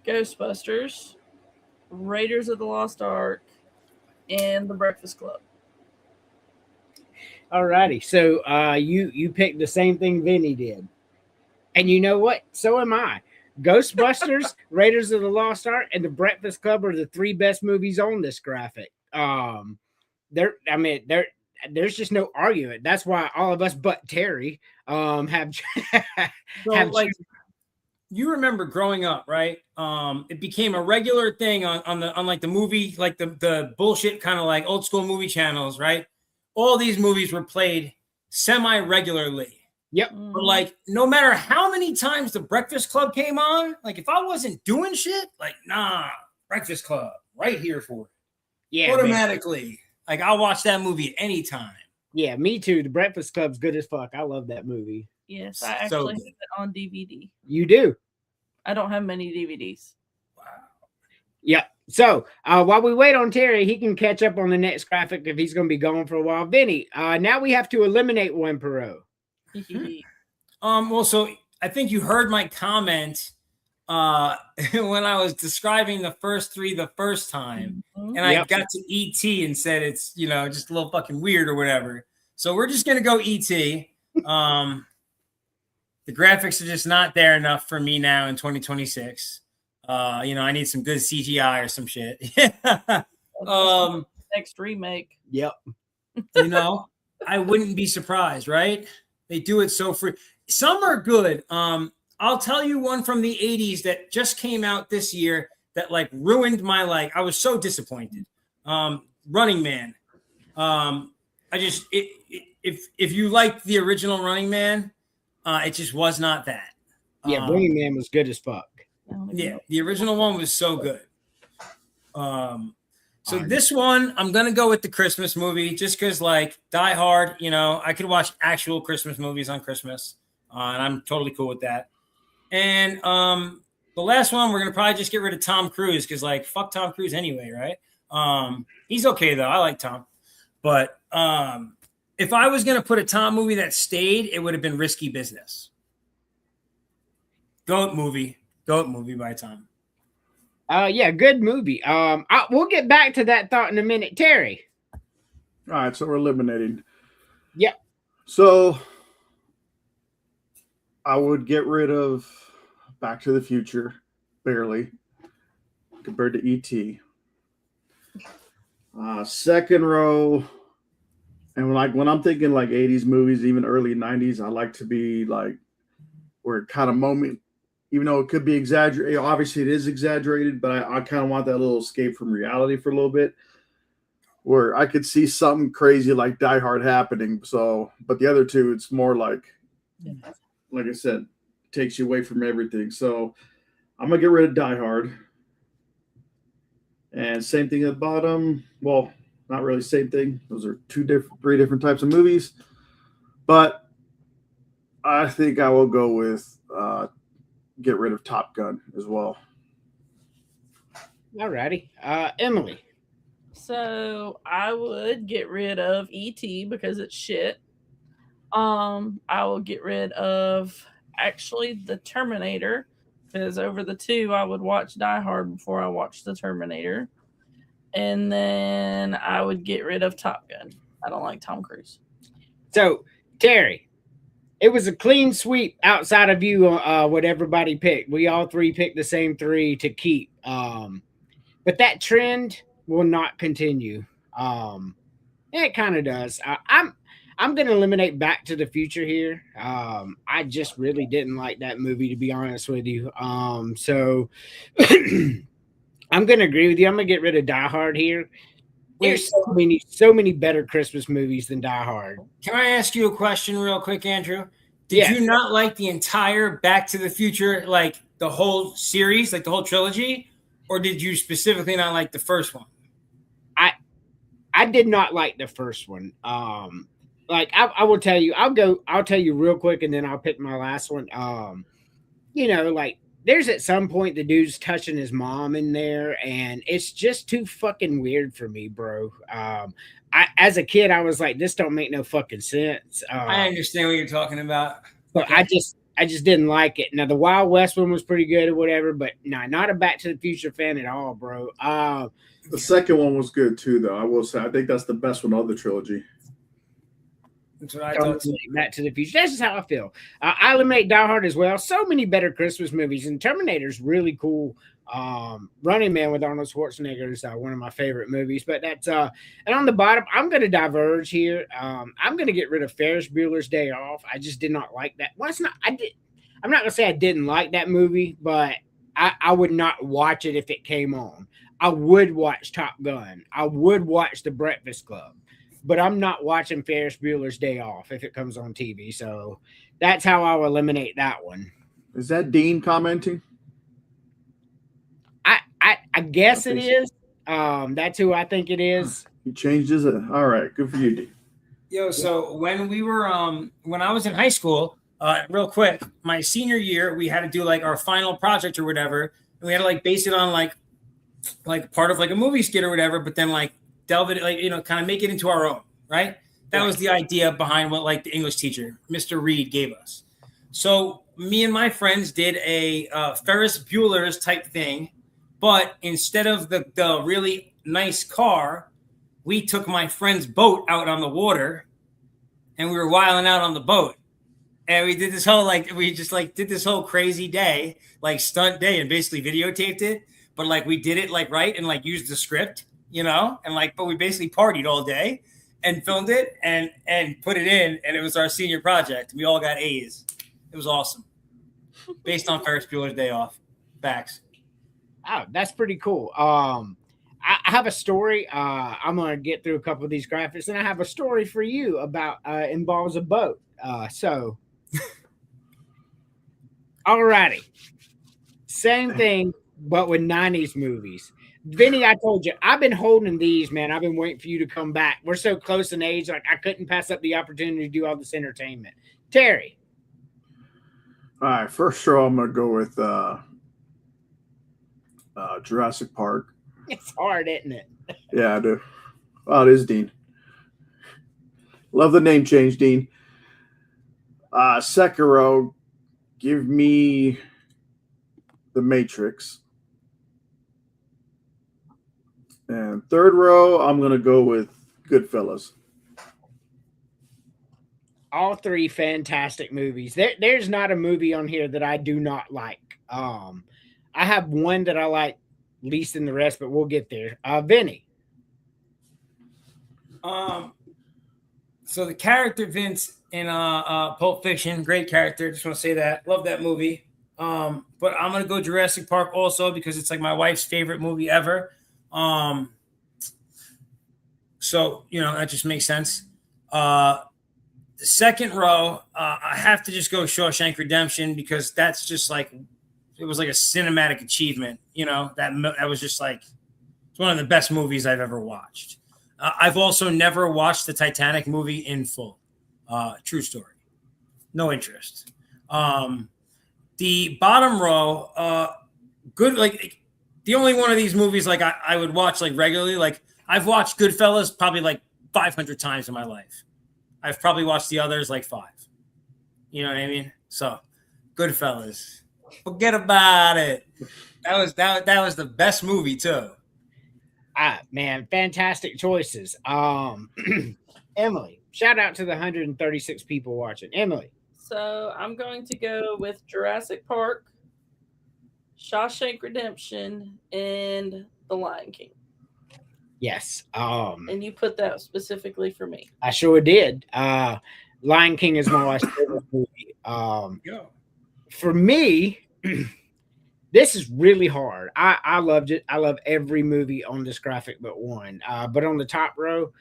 Ghostbusters, Raiders of the Lost Ark, and The Breakfast Club. Alrighty. So you picked the same thing Vinny did. And you know what? So am I. Ghostbusters, Raiders of the Lost Ark, and The Breakfast Club are the 3 best movies on this graphic. There's just no argument. That's why all of us but Terry have like you remember growing up, right? It became a regular thing on like the movie, like the bullshit kind of like old school movie channels, right? All these movies were played semi-regularly. Yep. But like no matter how many times The Breakfast Club came on, like if I wasn't doing shit, like Breakfast Club right here for it. Yeah. Automatically. Man. Like I'll watch that movie anytime. Yeah, me too. The Breakfast Club's good as fuck. I love that movie. Yes, I actually have it on DVD. You do? I don't have many DVDs. Wow. Yeah. So while we wait on Terry, he can catch up on the next graphic if he's going to be gone for a while. Vinny, now we have to eliminate one Perot. Well, so I think you heard my comment when I was describing the first 3 the first time, and I got to E.T. and said it's, you know, just a little fucking weird or whatever. So we're just gonna go E.T. The graphics are just not there enough for me now in 2026. You know, I need some good CGI or some shit. Next remake. Yep. You know, I wouldn't be surprised, right? They do it so free. Some are good. I'll tell you one from the 80s that just came out this year that like ruined my life. I was so disappointed. Running Man. If you liked the original Running Man, it just was not that. Yeah, Running Man was good as fuck. Yeah, the original one was so good. So this one, I'm gonna go with the Christmas movie just because, like, Die Hard. You know, I could watch actual Christmas movies on Christmas, and I'm totally cool with that. And the last one, we're gonna probably just get rid of Tom Cruise because, like, fuck Tom Cruise anyway, right? He's okay though. I like Tom, but if I was gonna put a Tom movie that stayed, it would have been Risky Business. Goat movie by Tom. Yeah, good movie. We'll get back to that thought in a minute. Terry. All right, so we're eliminating. Yep. So I would get rid of Back to the Future, barely, compared to E.T. Second row, And when I'm thinking like 80s movies, even early 90s, I like to be like where it kind of moment, even though it could be exaggerated. Obviously, it is exaggerated, but I kind of want that little escape from reality for a little bit, where I could see something crazy like Die Hard happening. So, but the other two, it's more like I said, takes you away from everything. So, I'm gonna get rid of Die Hard. And same thing at the bottom. Well, not really same thing. Those are three different types of movies. But I think I will go with get rid of Top Gun as well. All righty. Emily. So I would get rid of E.T. because it's shit. I will get rid of actually the Terminator, because over the two I would watch Die Hard before I watch the Terminator. And then I would get rid of Top Gun. I don't like Tom Cruise. So, Terry, it was a clean sweep outside of you, what everybody picked. We all three picked the same three to keep. But that trend will not continue. It kind of does. I'm going to eliminate Back to the Future here. I just really didn't like that movie, to be honest with you. So I'm going to agree with you. I'm going to get rid of Die Hard here. There's so many better Christmas movies than Die Hard. Can I ask you a question real quick, Andrew? Did you not like the entire Back to the Future, like the whole series, like the whole trilogy? Or did you specifically not like the first one? I did not like the first one. Like I will tell you, I'll tell you real quick and then I'll pick my last one. Like there's at some point the dude's touching his mom in there, and it's just too fucking weird for me, bro. As a kid, I was like, this don't make no fucking sense. I understand what you're talking about. But I just didn't like it. Now the Wild West one was pretty good or whatever, but no, not a Back to the Future fan at all, bro. The second one was good too, though. I will say, I think that's the best one of the trilogy. That's what I thought. Back to the Future. That's just how I feel. I eliminate Die Hard as well. So many better Christmas movies, and Terminator's really cool. Running Man with Arnold Schwarzenegger is one of my favorite movies. But that's and on the bottom, I'm going to diverge here. I'm going to get rid of Ferris Bueller's Day Off. I just did not like that. Well, I'm not going to say I didn't like that movie, but I would not watch it if it came on. I would watch Top Gun. I would watch The Breakfast Club. But I'm not watching Ferris Bueller's Day Off if it comes on TV. So that's how I'll eliminate that one. Is that Dean commenting? I guess it is. That's who I think it is. He changed his. All right, good for you, Dean. Yo, so when we were when I was in high school, real quick, my senior year, we had to do like our final project or whatever, and we had to like base it on like part of like a movie skit or whatever, but then like delve it, like, kind of make it into our own, right? That was the idea behind what like the English teacher, Mr. Reed, gave us. So me and my friends did a Ferris Bueller's type thing, but instead of the really nice car, we took my friend's boat out on the water, and we were wilding out on the boat. And we did this whole did this whole crazy day, like stunt day, and basically videotaped it. But like we did it like right and like used the script, and like, but we basically partied all day and filmed it and put it in, and it was our senior project. We all got A's. It was awesome. Based on Ferris Bueller's Day Off. Facts. Oh, that's pretty cool. I have a story. I'm gonna get through a couple of these graphics, and I have a story for you about involves a boat. So alrighty. Same thing, but with 90s movies. Vinny, I told you, I've been holding these, man. I've been waiting for you to come back. We're so close in age, like I couldn't pass up the opportunity to do all this entertainment. Terry. All right, first show I'm gonna go with Jurassic Park. It's hard, isn't it? Yeah, I do. Oh, it is Dean. Love the name change, Dean. Second row, give me The Matrix. And third row, I'm going to go with Goodfellas. All three fantastic movies. There's not a movie on here that I do not like. I have one that I like least than the rest, but we'll get there. Vinny. So the character Vince in Pulp Fiction, great character. Just want to say that. Love that movie. But I'm gonna go Jurassic Park also because it's like my wife's favorite movie ever. So that just makes sense. The second row, I have to just go Shawshank Redemption because that's just like it was like a cinematic achievement. That was just like it's one of the best movies I've ever watched. I've also never watched the Titanic movie in full. True story. No interest. The bottom row, good. Like the only one of these movies like I would watch like regularly. Like I've watched Goodfellas probably like 500 times in my life. I've probably watched the others like 5. You know what I mean? So Goodfellas, forget about it. That was the best movie too. Man, fantastic choices. Emily, shout out to the 136 people watching. Emily. So I'm going to go with Jurassic Park, Shawshank Redemption, and The Lion King. Yes. And you put that specifically for me. I sure did. Lion King is my wife's favorite movie. For me, this is really hard. I loved it. I love every movie on this graphic but one. But on the top row,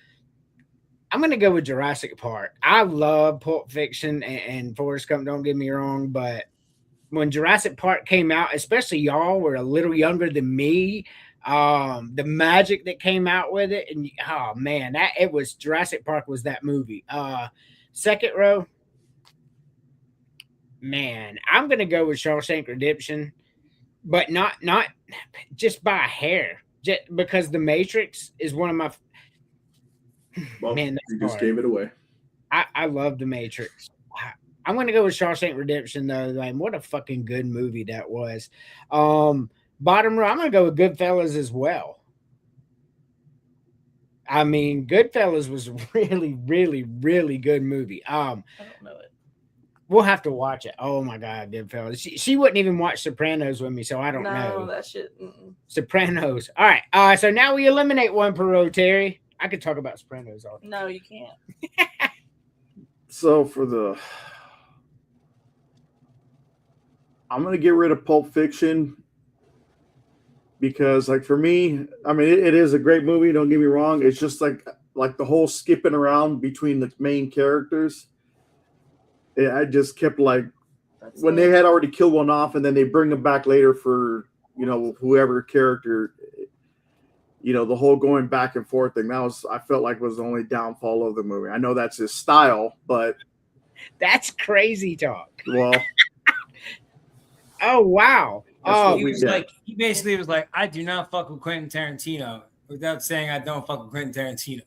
I'm going to go with Jurassic Park. I love Pulp Fiction and Forrest Gump, don't get me wrong. But when Jurassic Park came out, especially y'all were a little younger than me, the magic that came out with it. And oh, man, Jurassic Park was that movie. Second row, man, I'm going to go with Shawshank Redemption. But not just by a hair, just because The Matrix is one of my. Well, man, you just gave it away. I love The Matrix. I'm going to go with Shawshank Redemption though. Like, what a fucking good movie that was. Bottom row, I'm going to go with Goodfellas as well. I mean, Goodfellas was a really, really, really good movie. I don't know it. We'll have to watch it. Oh my God, Goodfellas. She wouldn't even watch Sopranos with me, so I don't know. No, that shit. Sopranos. All right. So now we eliminate one per row, Terry. I could talk about Sopranos all day. No, you can't. So I'm going to get rid of Pulp Fiction because, like, for me, I mean, it is a great movie. Don't get me wrong. It's just like the whole skipping around between the main characters. I just kept like when they had already killed one off and then they bring them back later for, whoever character, the whole going back and forth thing. I felt like was the only downfall of the movie. I know that's his style, but that's crazy talk. Well, oh, wow. He basically was like, I do not fuck with Quentin Tarantino without saying I don't fuck with Quentin Tarantino.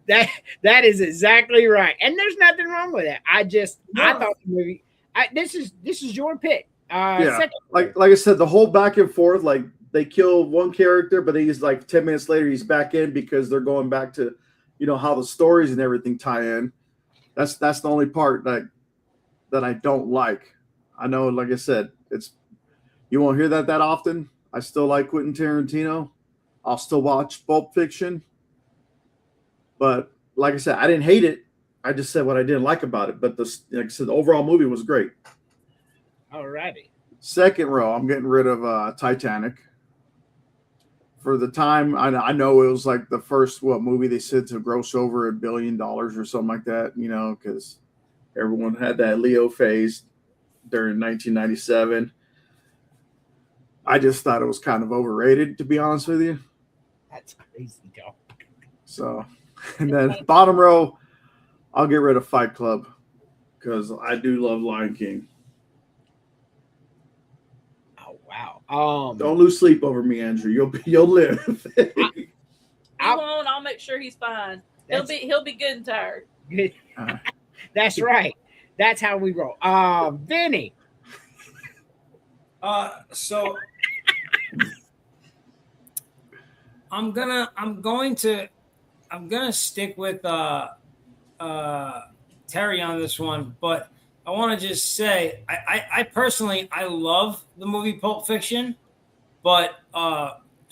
That is exactly right, and there's nothing wrong with that. I thought the movie. This is your pick. Yeah, like I said, the whole back and forth. Like they kill one character, but he's like 10 minutes later he's back in because they're going back to, how the stories and everything tie in. That's the only part that I don't like. I know, like I said, you won't hear that often. I still like Quentin Tarantino. I'll still watch Pulp Fiction. But like I said, I didn't hate it. I just said what I didn't like about it. But like I said, the overall movie was great. All righty. Second row, I'm getting rid of Titanic. For the time, I know it was like the first movie they said to gross over $1 billion or something like that. Because everyone had that Leo phase during 1997. I just thought it was kind of overrated, to be honest with you. That's crazy, dog. So. And then bottom row, I'll get rid of Fight Club because I do love Lion King. Oh wow! Don't lose sleep over me, Andrew. You'll live. I won't. I'll make sure he's fine. He'll be good and tired. Good. That's right. That's how we roll. Vinny. So I'm going to stick with Terry on this one, but I want to just say I personally I love the movie Pulp Fiction, but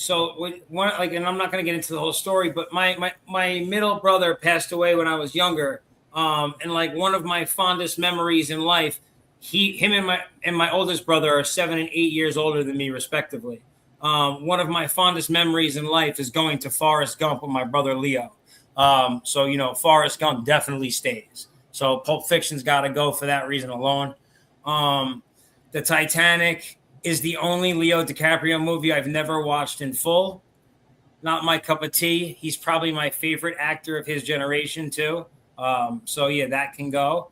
and I'm not going to get into the whole story, but my middle brother passed away when I was younger. And like one of my fondest memories in life, him and my oldest brother are 7 and 8 years older than me, respectively. One of my fondest memories in life is going to Forrest Gump with my brother Leo. So Forrest Gump definitely stays. So Pulp Fiction's got to go for that reason alone. The Titanic is the only Leo DiCaprio movie I've never watched in full. Not my cup of tea. He's probably my favorite actor of his generation too. So yeah, that can go.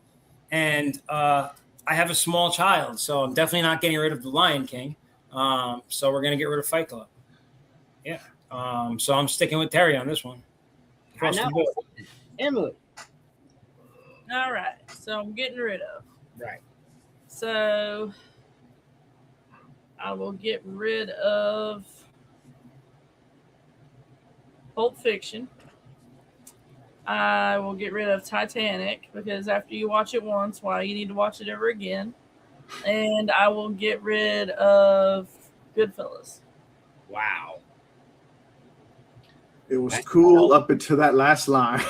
And I have a small child, so I'm definitely not getting rid of The Lion King. So we're gonna get rid of Fight Club. Yeah. So I'm sticking with Terry on this one. I know. Emily. All right. So I'm getting rid of. Right. So I will get rid of Pulp Fiction. I will get rid of Titanic because after you watch it once, why you need to watch it ever again. And I will get rid of Goodfellas. Wow. It was cool up until that last line.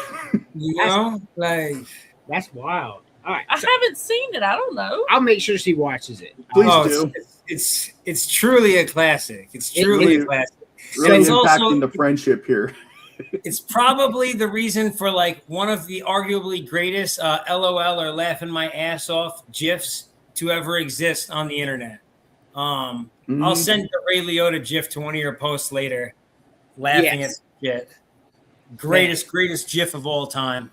That's wild. All right. I haven't seen it. I don't know. I'll make sure she watches it. Please do. It's truly a classic. It's truly a classic. Really it's impacting also the friendship here. It's probably the reason for like one of the arguably greatest LOL or laughing my ass off GIFs to ever exist on the internet. I'll send the Ray Liotta GIF to one of your posts later. Laughing at shit. Greatest GIF of all time.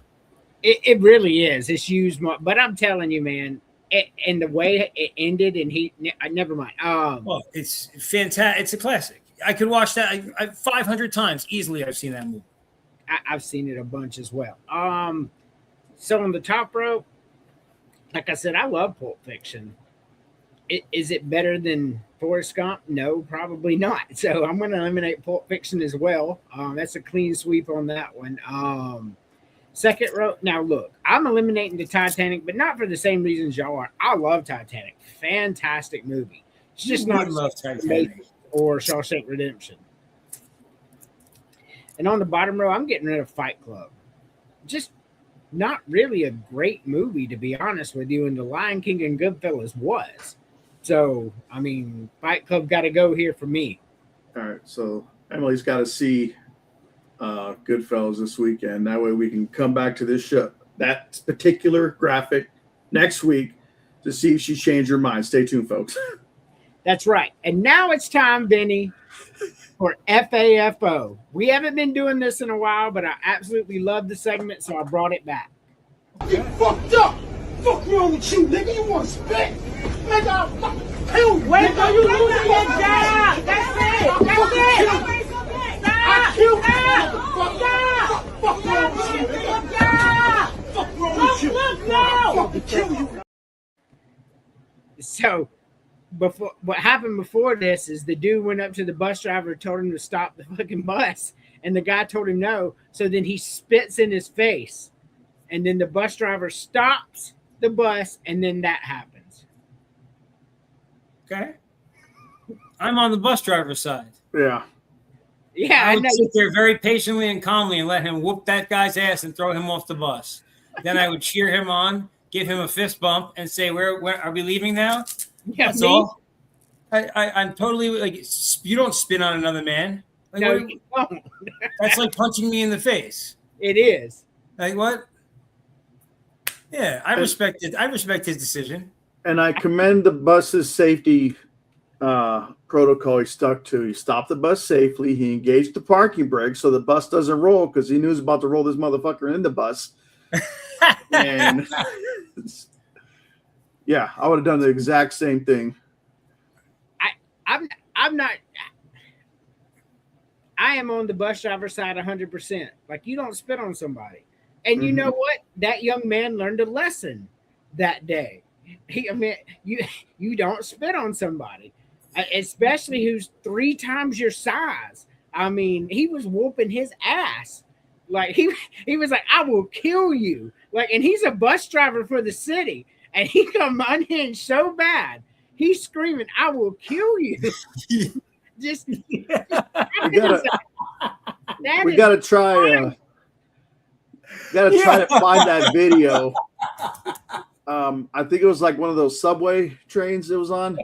It really is. It's used, but I'm telling you, man. And the way it ended, and never mind. Well, it's fantastic. It's a classic. I could watch that 500 times easily. I've seen that movie. I've seen it a bunch as well. So on the top row, like I said, I love Pulp Fiction. Is it better than Forrest Gump? No, probably not. So I'm going to eliminate Pulp Fiction as well. That's a clean sweep on that one. Second row. Now, look, I'm eliminating the Titanic, but not for the same reasons y'all are. I love Titanic. Fantastic movie. It's just not love Titanic or Shawshank Redemption. And on the bottom row, I'm getting rid of Fight Club. Just not really a great movie, to be honest with you. And The Lion King and Goodfellas was. So, I mean, Fight Club got to go here for me. All right. So Emily's got to see Goodfellas this weekend. That way we can come back to this show, that particular graphic next week to see if she changed her mind. Stay tuned, folks. That's right. And now it's time, Benny, for FAFO. We haven't been doing this in a while, but I absolutely love the segment, so I brought it back. You fucked up. Fuck wrong with you, nigga? You want to spit? Nigga, I'll fucking kill you. Wait till you lose your job. That's it. I killed you, motherfucker. Fuck wrong with you, nigga? Fuck wrong with you? I'll fucking kill you. So, what happened before this is the dude went up to the bus driver, told him to stop the fucking bus, and the guy told him no. So then he spits in his face, and then the bus driver stops the bus, and then that happens. Okay, I'm on the bus driver's side. Yeah. Yeah, I would sit there very patiently and calmly and let him whoop that guy's ass and throw him off the bus. Then I would cheer him on, give him a fist bump, and say, "Where are we leaving now?" Yeah, that's all. I'm totally like, you don't spin on another man. Like, no, you don't. That's like punching me in the face. It is. Like what? Yeah, I respect his decision. And I commend the bus's safety protocol he stuck to. He stopped the bus safely. He engaged the parking brake so the bus doesn't roll because he knew he was about to roll this motherfucker in the bus. And yeah, I would have done the exact same thing. I'm not. I am on the bus driver side 100%. Like, you don't spit on somebody. And you know what? That young man learned a lesson that day. You don't spit on somebody, especially who's 3 times your size. I mean, he was whooping his ass. Like, he was like, I will kill you. Like, and he's a bus driver for the city. And he come unhinged so bad. He's screaming, I will kill you. Just We gotta try. Try to find that video. I think it was like one of those subway trains it was on.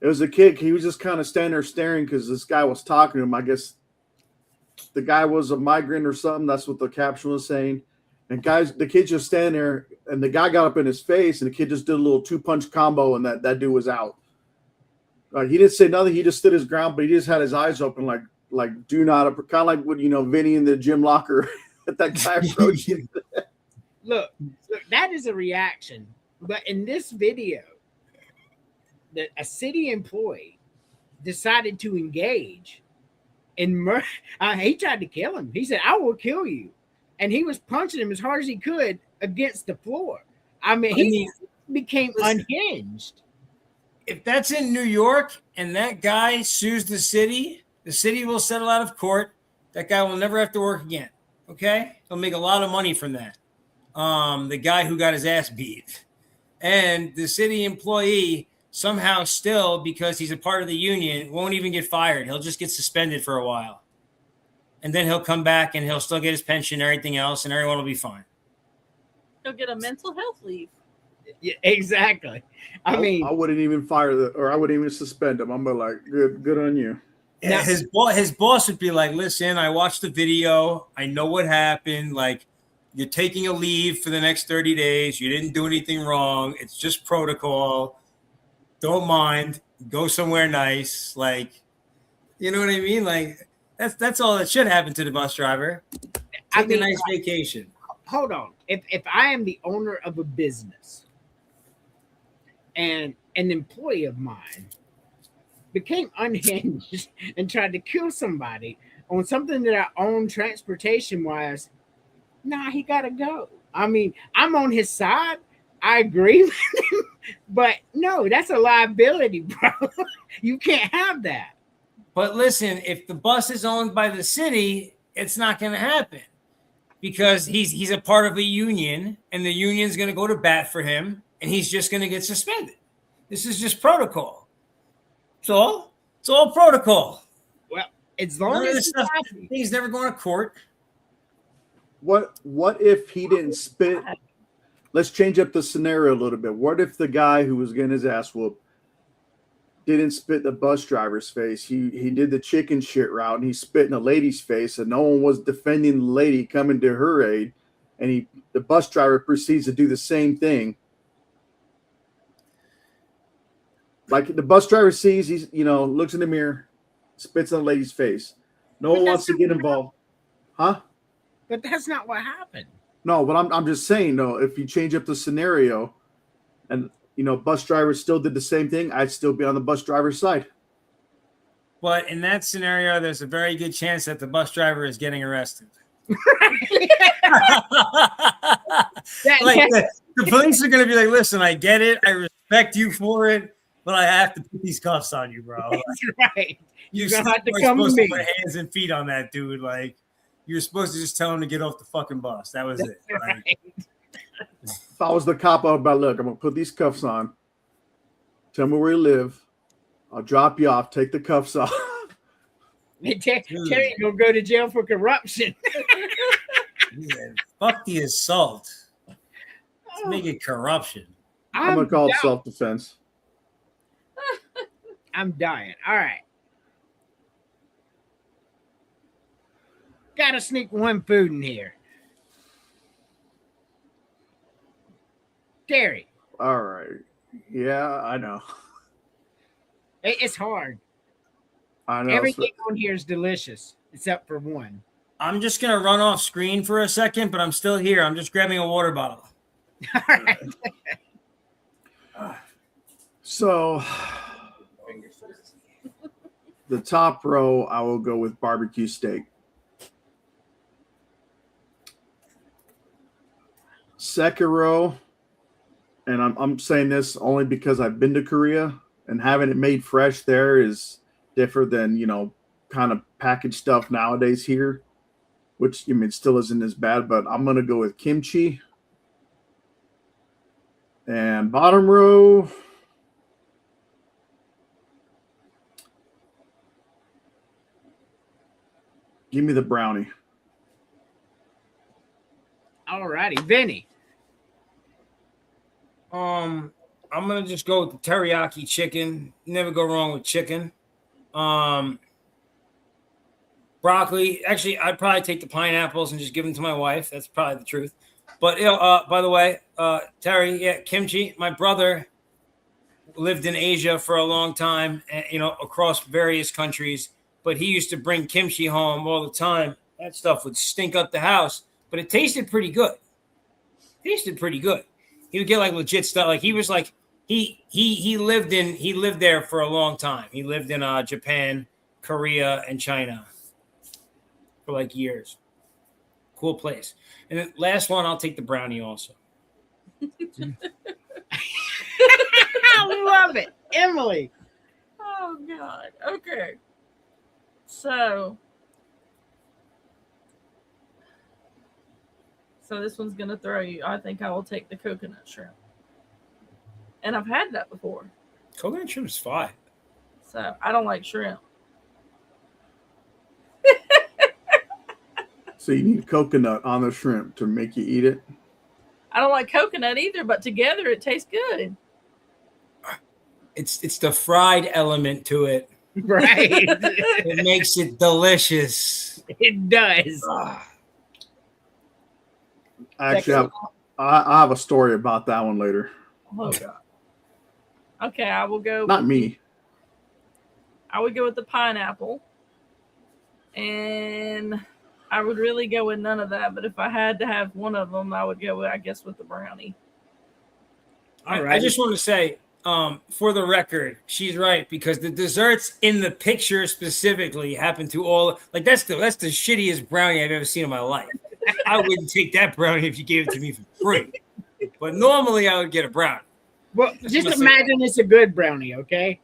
It was a kid. He was just kind of standing there staring because this guy was talking to him. I guess the guy was a migrant or something. That's what the caption was saying. And the kid just standing there, and the guy got up in his face, and the kid just did a little 2-punch combo, and that dude was out. He didn't say nothing. He just stood his ground, but he just had his eyes open, like do not, kind of like what Vinny in the gym locker at that guy approached him. Look, that is a reaction. But in this video, a city employee decided to engage in he tried to kill him. He said, "I will kill you," and he was punching him as hard as he could against the floor. He became unhinged. If that's in New York and that guy sues the city will settle out of court. That guy will never have to work again. Okay, he'll make a lot of money from that. The guy who got his ass beat, and the city employee somehow still, because he's a part of the union, won't even get fired. He'll just get suspended for a while, and then he'll come back and he'll still get his pension and everything else, and everyone will be fine. He'll get a mental health leave. Yeah, exactly. I wouldn't even fire I wouldn't even suspend him. I'm like, good on you. Yeah, his boss would be like, "Listen, I watched the video. I know what happened. Like, you're taking a leave for the next 30 days. You didn't do anything wrong. It's just protocol. Don't mind. Go somewhere nice." Like, you know what I mean? Like, that's all that should happen to the bus driver. Take a nice vacation. Hold on. If I am the owner of a business and an employee of mine became unhinged and tried to kill somebody on something that I own transportation wise, he gotta go. I'm on his side. I agree with him, but no, that's a liability, bro. You can't have that. But listen, if the bus is owned by the city, it's not going to happen because he's a part of a union, and the union's going to go to bat for him, and he's just going to get suspended. This is just protocol. It's all protocol. Well, as long as he's never going to court. What if he didn't spit? Let's change up the scenario a little bit. What if the guy who was getting his ass whooped didn't spit the bus driver's face? He did the chicken shit route, and he spit in a lady's face, and no one was defending the lady coming to her aid, and the bus driver proceeds to do the same thing. Like the bus driver sees, he's looks in the mirror, spits in the lady's face. No one wants to get involved. Huh? But that's not what happened. No, but I'm just saying, though, if you change up the scenario and, bus drivers still did the same thing, I'd still be on the bus driver's side. But in that scenario, there's a very good chance that the bus driver is getting arrested. The police are going to be like, "Listen, I get it. I respect you for it, but I have to put these cuffs on you, bro." Like, that's right. You're supposed to put hands and feet on that dude. Like, you're supposed to just tell him to get off the fucking bus. That was it. Right. Like, if I was the cop, I would be like, "Look, I'm going to put these cuffs on. Tell me where you live. I'll drop you off. Take the cuffs off." Terry gonna go to jail for corruption. Fuck the assault. Let's make it corruption. I'm gonna call it self-defense. I'm dying. All right. Gotta sneak one food in here. Terry. All right. Yeah, I know. It's hard. I know. Everything on here is delicious, except for one. I'm just going to run off screen for a second, but I'm still here. I'm just grabbing a water bottle. All right. So, the top row, I will go with barbecue steak. Second row, and I'm saying this only because I've been to Korea, and having it made fresh there is different than, kind of packaged stuff nowadays here, which, still isn't as bad, but I'm going to go with kimchi. And bottom row, Give me the brownie. All righty, Vinny. I'm gonna just go with the teriyaki chicken. Never go wrong with chicken. Broccoli. Actually, I'd probably take the pineapples and just give them to my wife. That's probably the truth. But by the way, Terry, yeah, kimchi. My brother lived in Asia for a long time, and across various countries. But he used to bring kimchi home all the time. That stuff would stink up the house, but it tasted pretty good. He would get like legit stuff. Like he was like he lived there for a long time. He lived in Japan, Korea, and China for like years. Cool place. And then last one, I'll take the brownie also. I love it, Emily. Oh God. Okay. So this one's gonna throw you. I think I will take the coconut shrimp. And I've had that before. Coconut shrimp is fine. So I don't like shrimp. So you need coconut on the shrimp to make you eat it? I don't like coconut either, but together it tastes good. It's the fried element to it. Right. It makes it delicious. It does. Actually, I have a story about that one later. Oh God. Okay, I will go. Not me. I would go with the pineapple. And I would really go with none of that, but if I had to have one of them, I would go, I guess, with the brownie. I just want to say, for the record, she's right, because the desserts in the picture specifically happen to all like that's the shittiest brownie I've ever seen in my life. I wouldn't take that brownie if you gave it to me for free. But normally I would get a brownie. Well, just imagine it's a good brownie, okay?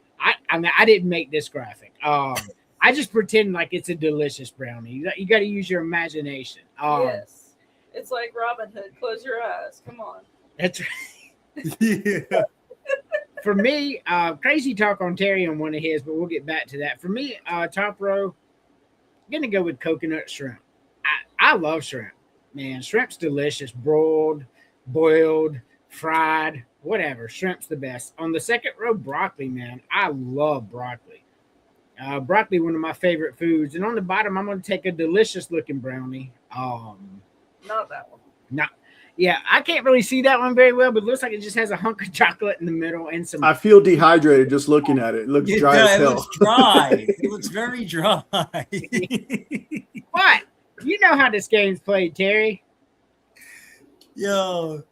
I mean, I didn't make this graphic. I just pretend like it's a delicious brownie. You got to use your imagination. Yes. It's like Robin Hood. Close your eyes. Come on. That's right. Yeah. For me, crazy talk on Terry on one of his, but we'll get back to that. For me, top row, I'm going to go with coconut shrimp. I love shrimp. Man, shrimp's delicious. Broiled, boiled, fried, whatever. Shrimp's the best. On the second row, broccoli, man. I love broccoli. Broccoli, one of my favorite foods. And on the bottom, I'm going to take a delicious looking brownie. Not that one. Yeah, I can't really see that one very well, but it looks like it just has a hunk of chocolate in the middle and some. I feel dehydrated just looking at it. It looks dry as hell. It looks dry. It looks very dry. What? You know how this game's played, Terry. Yo,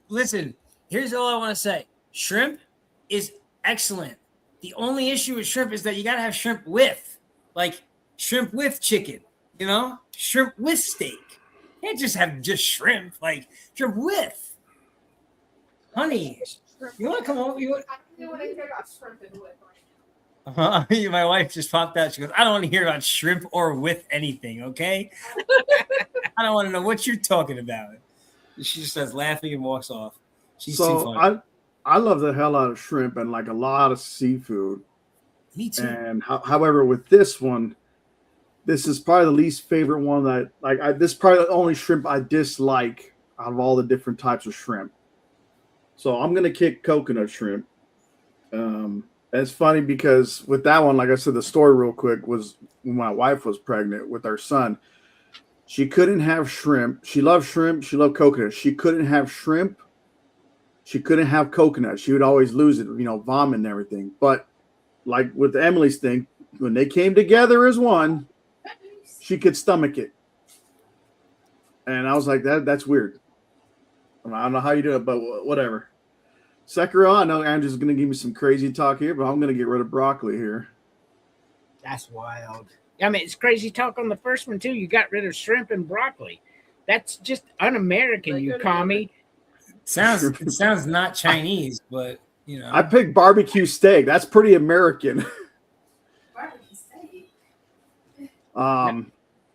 listen, here's all I want to say. Shrimp is excellent. The only issue with shrimp is that you got to have shrimp with, like shrimp with chicken, shrimp with steak. You can't just have just shrimp, like shrimp with. Honey, you want to come over? My wife just popped out. She goes, I don't want to hear about shrimp or with anything, okay? I don't want to know what you're talking about. She just starts laughing and walks off. She's too funny. I love the hell out of shrimp and like a lot of seafood. Me too. And however, with this one, this is probably the least favorite one that this is probably the only shrimp I dislike out of all the different types of shrimp. So I'm gonna kick coconut shrimp. It's funny because with that one, like I said, the story real quick was when my wife was pregnant with our son. She couldn't have shrimp. She loved shrimp. She loved coconut. She couldn't have shrimp. She couldn't have coconut. She would always lose it, vomit and everything. But like with Emily's thing, when they came together as one, she could stomach it. And I was like, that's weird. I don't know how you do it, but whatever. Second row, I know Andrew's going to give me some crazy talk here, but I'm going to get rid of broccoli here. That's wild. I mean, it's crazy talk on the first one, too. You got rid of shrimp and broccoli. That's just un-American, you commie. It sounds not Chinese, but, I picked barbecue steak. That's pretty American. Barbecue steak?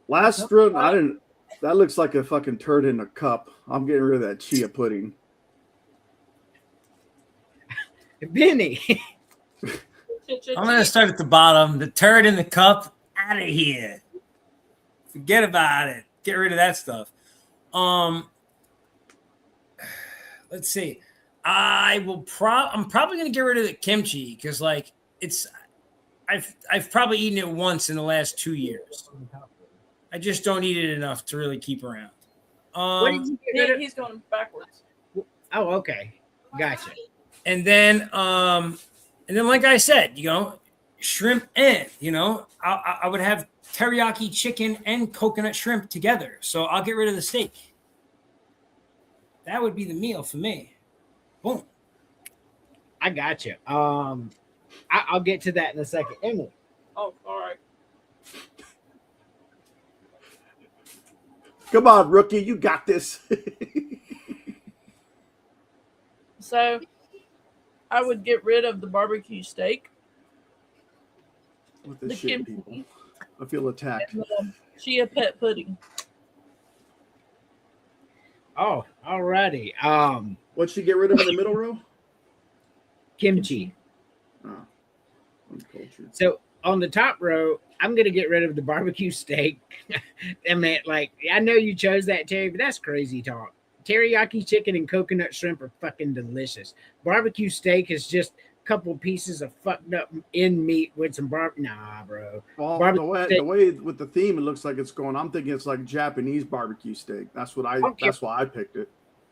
Last round, that looks like a fucking turd in a cup. I'm getting rid of that chia pudding. Benny. I'm going to start at the bottom. The turd in the cup, out of here. Forget about it. Get rid of that stuff. Let's see. I'm probably gonna get rid of the kimchi because like I've probably eaten it once in the last 2 years. I just don't eat it enough to really keep around. What did you get rid of? He's going backwards. Oh, okay. Gotcha. And then like I said, shrimp and I would have teriyaki chicken and coconut shrimp together. So I'll get rid of the steak. That would be the meal for me. Boom. I got you. I'll get to that in a second. Emily. Oh, all right. Come on, rookie, you got this. So I would get rid of the barbecue steak, What the this shit, kimchi, people? I feel attacked. and the chia pet pudding. Oh, alrighty. What'd she get rid of in the middle row? Kimchi. Oh, uncultured. So on the top row, I'm gonna get rid of the barbecue steak. I mean, like, I know you chose that, Terry, but that's crazy talk. Teriyaki chicken and coconut shrimp are fucking delicious. Barbecue steak is just a couple pieces of fucked up in meat with some Nah, bro. Well, Barbecue the way with the theme it looks like it's going, I'm thinking it's like Japanese barbecue steak. That's why I picked it.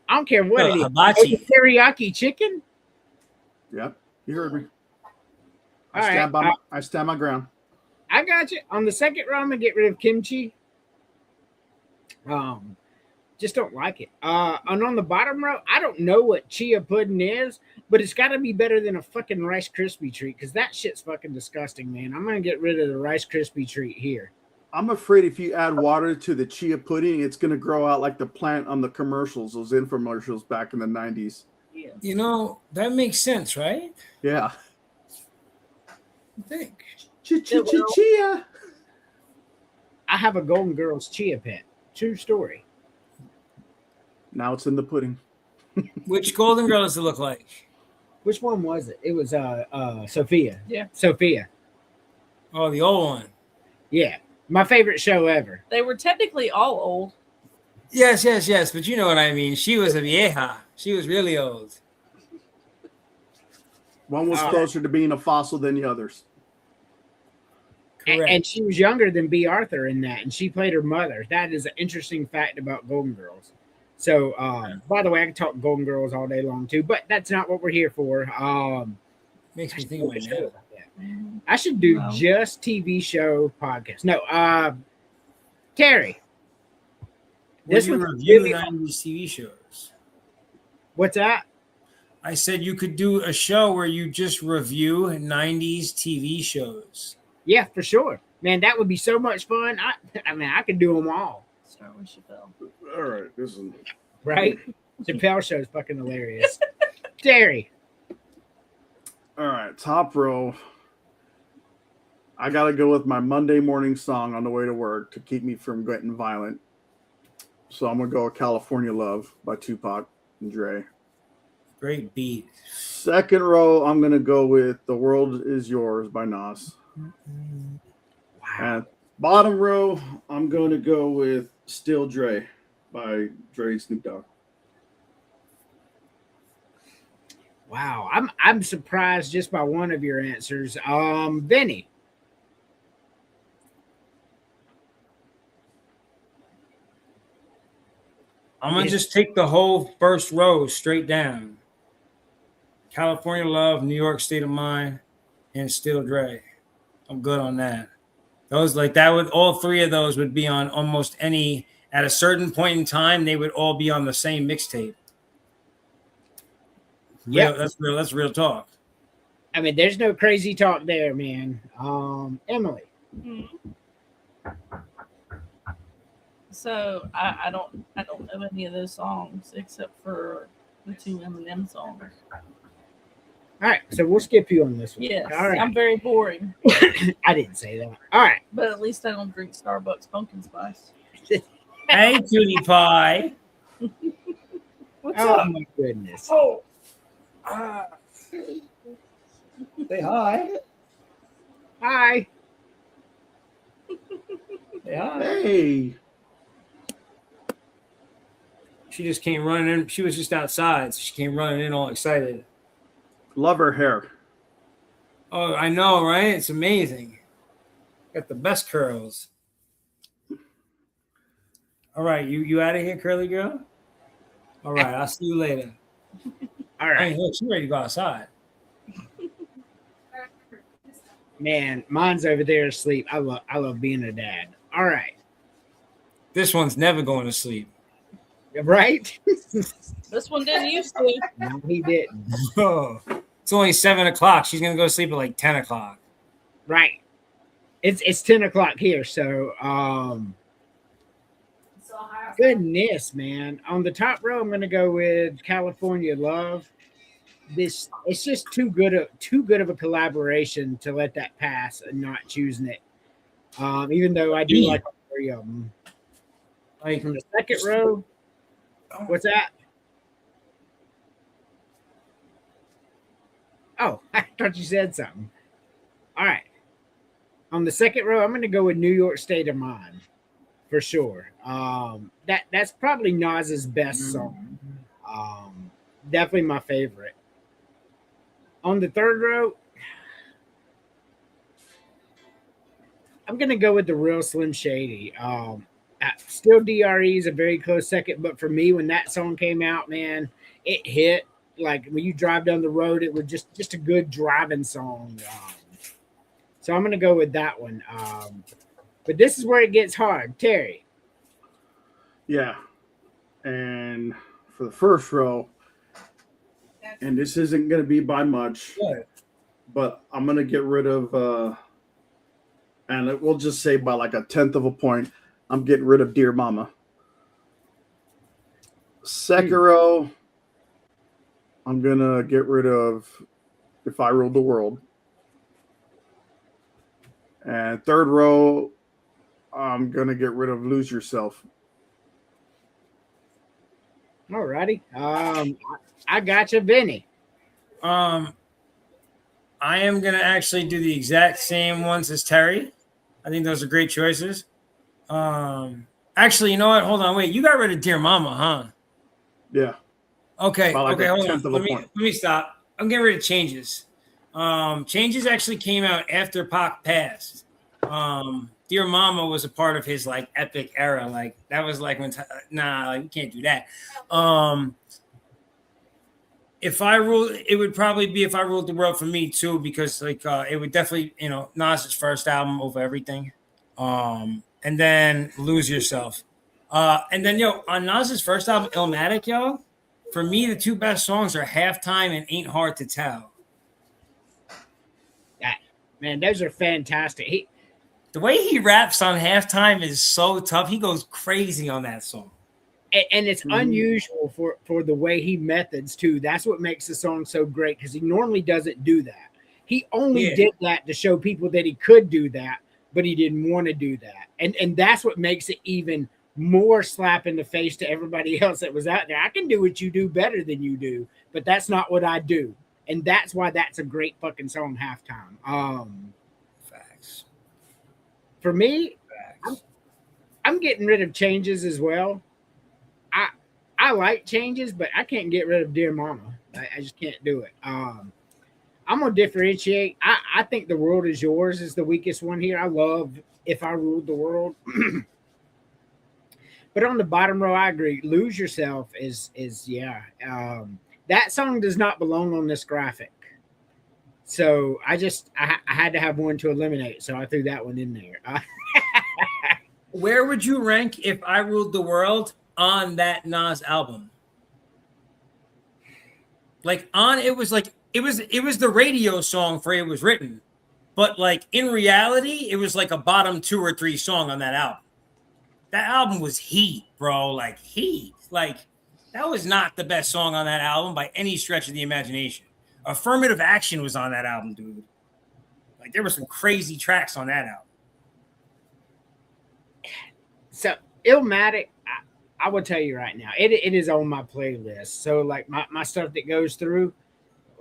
I don't care what it is. Hibachi. It's teriyaki chicken. Yep, you heard me. All right. I stand my ground. I got you. On the second row, I'm gonna get rid of kimchi. Just don't like it. And on the bottom row, I don't know what chia pudding is, but it's got to be better than a fucking Rice Krispie treat because that shit's fucking disgusting, man. I'm gonna get rid of the Rice Krispie treat here. I'm afraid if you add water to the chia pudding, it's gonna grow out like the plant on the commercials, those infomercials back in the 90s. Yeah. That makes sense, right? Yeah. I think. Chia. I have a Golden Girls chia pet. True story. Now it's in the pudding. Which Golden Girl does it look like? Which one was it? It was Sophia. Yeah. Sophia. Oh, the old one. Yeah. My favorite show ever. They were technically all old. Yes, but you know what I mean. She was a vieja. She was really old. One was closer to being a fossil than the others. Correct. And she was younger than B. Arthur in that, and she played her mother. That is an interesting fact about Golden Girls. So, by the way, I can talk Golden Girls all day long too, but that's not what we're here for. Makes me think of my now. I should do just TV show podcast. No, Terry. This This you was review really 90s TV shows. What's that? I said you could do a show where you just review 90s TV shows. Yeah, for sure, man. That would be so much fun. I mean, I could do them all. Start with Chappelle. All right, this is Right? Chappelle show is fucking hilarious. Terry. all right. Top row. I gotta go with my Monday morning song on the way to work to keep me from getting violent. So I'm gonna go with California Love by Tupac and Dre. Great beat. Second row, I'm gonna go with The World Is Yours by Nas. And bottom row, I'm gonna go with Still Dre by Dre and Snoop Dogg. Wow, I'm surprised just by one of your answers. Vinny. I'm going to just take the whole first row straight down. California Love, New York State of Mind, and Still Dre. I'm good on that. Those like that would all three of those would be on almost any at a certain point in time. They would all be on the same mixtape. Yeah, that's real talk. I mean, there's no crazy talk there, man. Emily. So I don't know any of those songs except for the two Eminem songs. All right, so we'll skip you on this one. Yes, All right. I'm very boring, I didn't say that. All right. but at least I don't drink Starbucks pumpkin spice. Hey, cutie pie. What's Oh up? my goodness. Oh, Say hi. Hi. Yeah. Hey, She just came running in. She was just outside, so she came running in all excited. love her hair. Oh, I know, right? It's amazing. Got the best curls. All right, you out of here, curly girl? All right, I'll see you later. All Hey, right, look, she's ready to go outside. man. Mine's over there asleep. I love being a dad. All right, This one's never going to sleep. right? This one didn't used to. No, he didn't. Oh, it's only 7 o'clock. She's gonna go to sleep at like 10 o'clock. Right. It's 10 o'clock here, so goodness, man. On the top row, I'm gonna go with California Love. This it's just too good of a collaboration to let that pass and not choosing it. Even though I do like all three of them. Like, On the second row, what's that? Oh, I thought you said something. All right. On the second row, I'm going to go with New York State of Mind for sure. That's probably Nas's best song. Definitely my favorite. On the third row, I'm going to go with the Real Slim Shady. Still DRE is a very close second, but for me, when that song came out, man, it hit. Like when you drive down the road, it was just a good driving song. So I'm gonna go with that one. But this is where it gets hard, Terry. Yeah. And for the first row, and this isn't going to be by much, what? but I'm going to get rid of, and we'll just say by like 1/10 of a point, I'm getting rid of Dear Mama. Second row, I'm going to get rid of If I Ruled the World. And third row, I'm going to get rid of Lose Yourself. All righty. I got you, Vinny. I am gonna actually do the exact same ones as Terry. I think those are great choices. Actually, you know what? Hold on, wait. You got rid of Dear Mama, huh? Yeah. Okay. By like Okay. a Hold on. tenth of a Let point. me stop. I'm getting rid of Changes. Changes actually came out after Pac passed. Dear Mama was a part of his like epic era. Like that was like when like you can't do that. If I ruled, it would probably be If I Ruled the World for me too, because like it would definitely, Nas's first album over everything. And then Lose Yourself. And then on Nas's first album, Illmatic, for me the two best songs are Halftime and Ain't Hard to Tell. Man, those are fantastic. The way he raps on Halftime is so tough. He goes crazy on that song. And it's unusual for the way he methods too. That's what makes the song so great because he normally doesn't do that. He only did that to show people that he could do that, but he didn't want to do that. And that's what makes it even more slap in the face to everybody else that was out there. I can do what you do better than you do, but that's not what I do. And that's why that's a great fucking song, Halftime. Facts. For me, I'm getting rid of Changes as well. I like Changes, but I can't get rid of Dear Mama. I just can't do it. I'm gonna differentiate. I think The World Is Yours is the weakest one here. I love If I Ruled the World. But on the bottom row, I agree. Lose Yourself is that song does not belong on this graphic. So I had to have one to eliminate. So I threw that one in there. Where would you rank If I Ruled the World on that Nas album? It was the radio song for It Was Written, but like in reality, it was like a bottom 2 or 3 song on that album. That album was heat, bro. Like heat. Like that was not the best song on that album by any stretch of the imagination. Affirmative Action was on that album, dude. Like there were some crazy tracks on that album. So Illmatic, I will tell you right now, it is on my playlist. So like my stuff that goes through,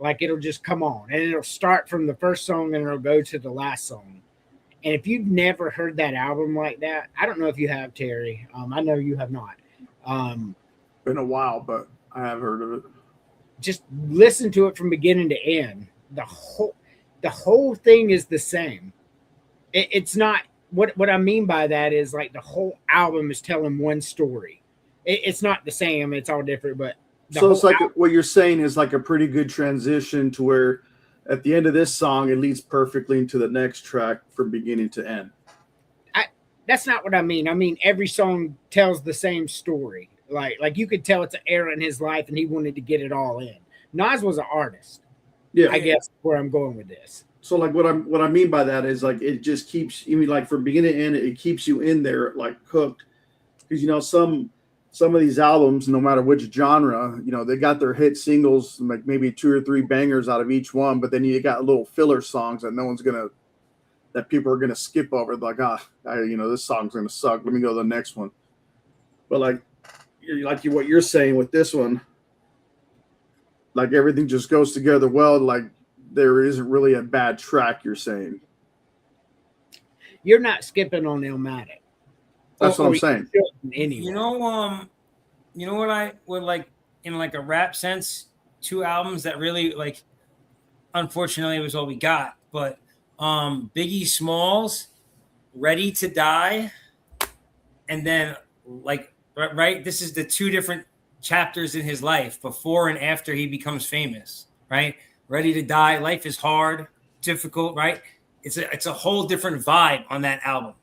like it'll just come on and it'll start from the first song and it'll go to the last song. And if you've never heard that album like that, I don't know if you have, Terry. I know you have not. Been a while, but I have heard of it. Just listen to it from beginning to end. The whole thing is the same. It's not what I mean by that is like the whole album is telling one story. It's not the same. It's all different, but so it's like what you're saying is like a pretty good transition to where at the end of this song, it leads perfectly into the next track from beginning to end. That's not what I mean. I mean, every song tells the same story. Like you could tell it's an era in his life and he wanted to get it all in. Nas was an artist. Yeah. I guess where I'm going with this. So like what I mean by that is like it just keeps you like from beginning to end, it keeps you in there like hooked. Because you know, some of these albums, no matter which genre, you know, they got their hit singles, like maybe 2 or 3 bangers out of each one, but then you got little filler songs that people are gonna skip over. Like, this song's gonna suck. Let me go to the next one. But like what you're saying with this one, like everything just goes together well. Like there isn't really a bad track. You're saying you're not skipping on Illmatic. That's what I'm saying. Anyway. You know what I would like in like a rap sense, 2 albums that really like, unfortunately it was all we got, but Biggie Smalls, Ready to Die, and then like right, this is the 2 different chapters in his life before and after he becomes famous, right? Ready to Die, life is hard, difficult, right? It's a whole different vibe on that album.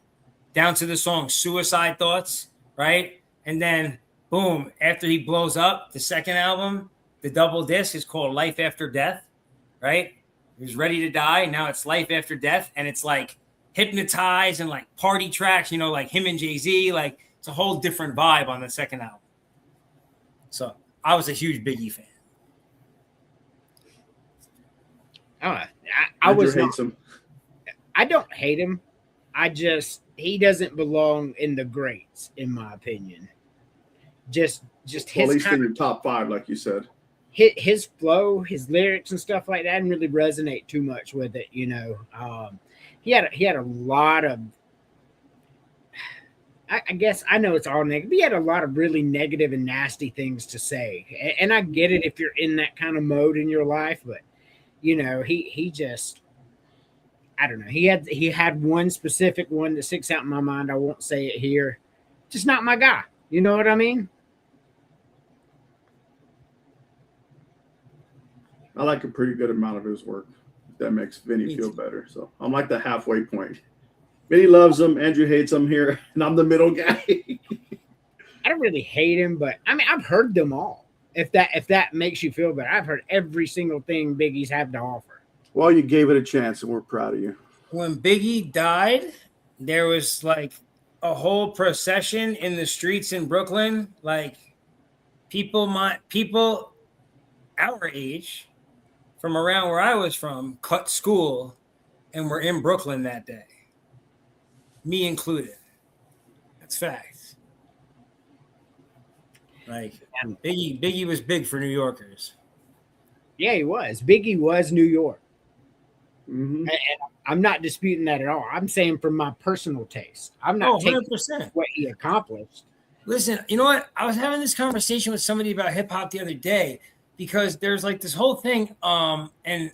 Down to the song Suicide Thoughts, right? And then boom, after he blows up, the second album, the double disc is called Life After Death, right? He was Ready to Die. Now it's Life After Death. And it's like Hypnotize and like party tracks, you know, like him and Jay-Z. Like it's a whole different vibe on the second album. So I was a huge Biggie fan. I was not, I don't hate him. He doesn't belong in the greats, in my opinion. Just his at least in your top 5, like you said. His flow, his lyrics and stuff like that didn't really resonate too much with it, you know. He had a lot of, I guess I know it's all negative. He had a lot of really negative and nasty things to say, and I get it if you're in that kind of mode in your life, but you know, he just. I don't know. He had one specific one that sticks out in my mind. I won't say it here. Just not my guy. You know what I mean? I like a pretty good amount of his work. That makes Vinny feel better. So I'm like the halfway point. Vinny loves him. Andrew hates him here, and I'm the middle guy. I don't really hate him, but I mean I've heard them all. If that makes you feel better, I've heard every single thing Biggie's had to offer. Well, you gave it a chance, and we're proud of you. When Biggie died, there was like a whole procession in the streets in Brooklyn. Like people our age, from around where I was from, cut school and were in Brooklyn that day. Me included. That's facts. Like Biggie was big for New Yorkers. Yeah, he was. Biggie was New York. Mm-hmm. And I'm not disputing that at all. I'm saying from my personal taste. I'm not taking 100%. what he accomplished. Listen, you know what? I was having this conversation with somebody about hip hop the other day because there's like this whole thing. And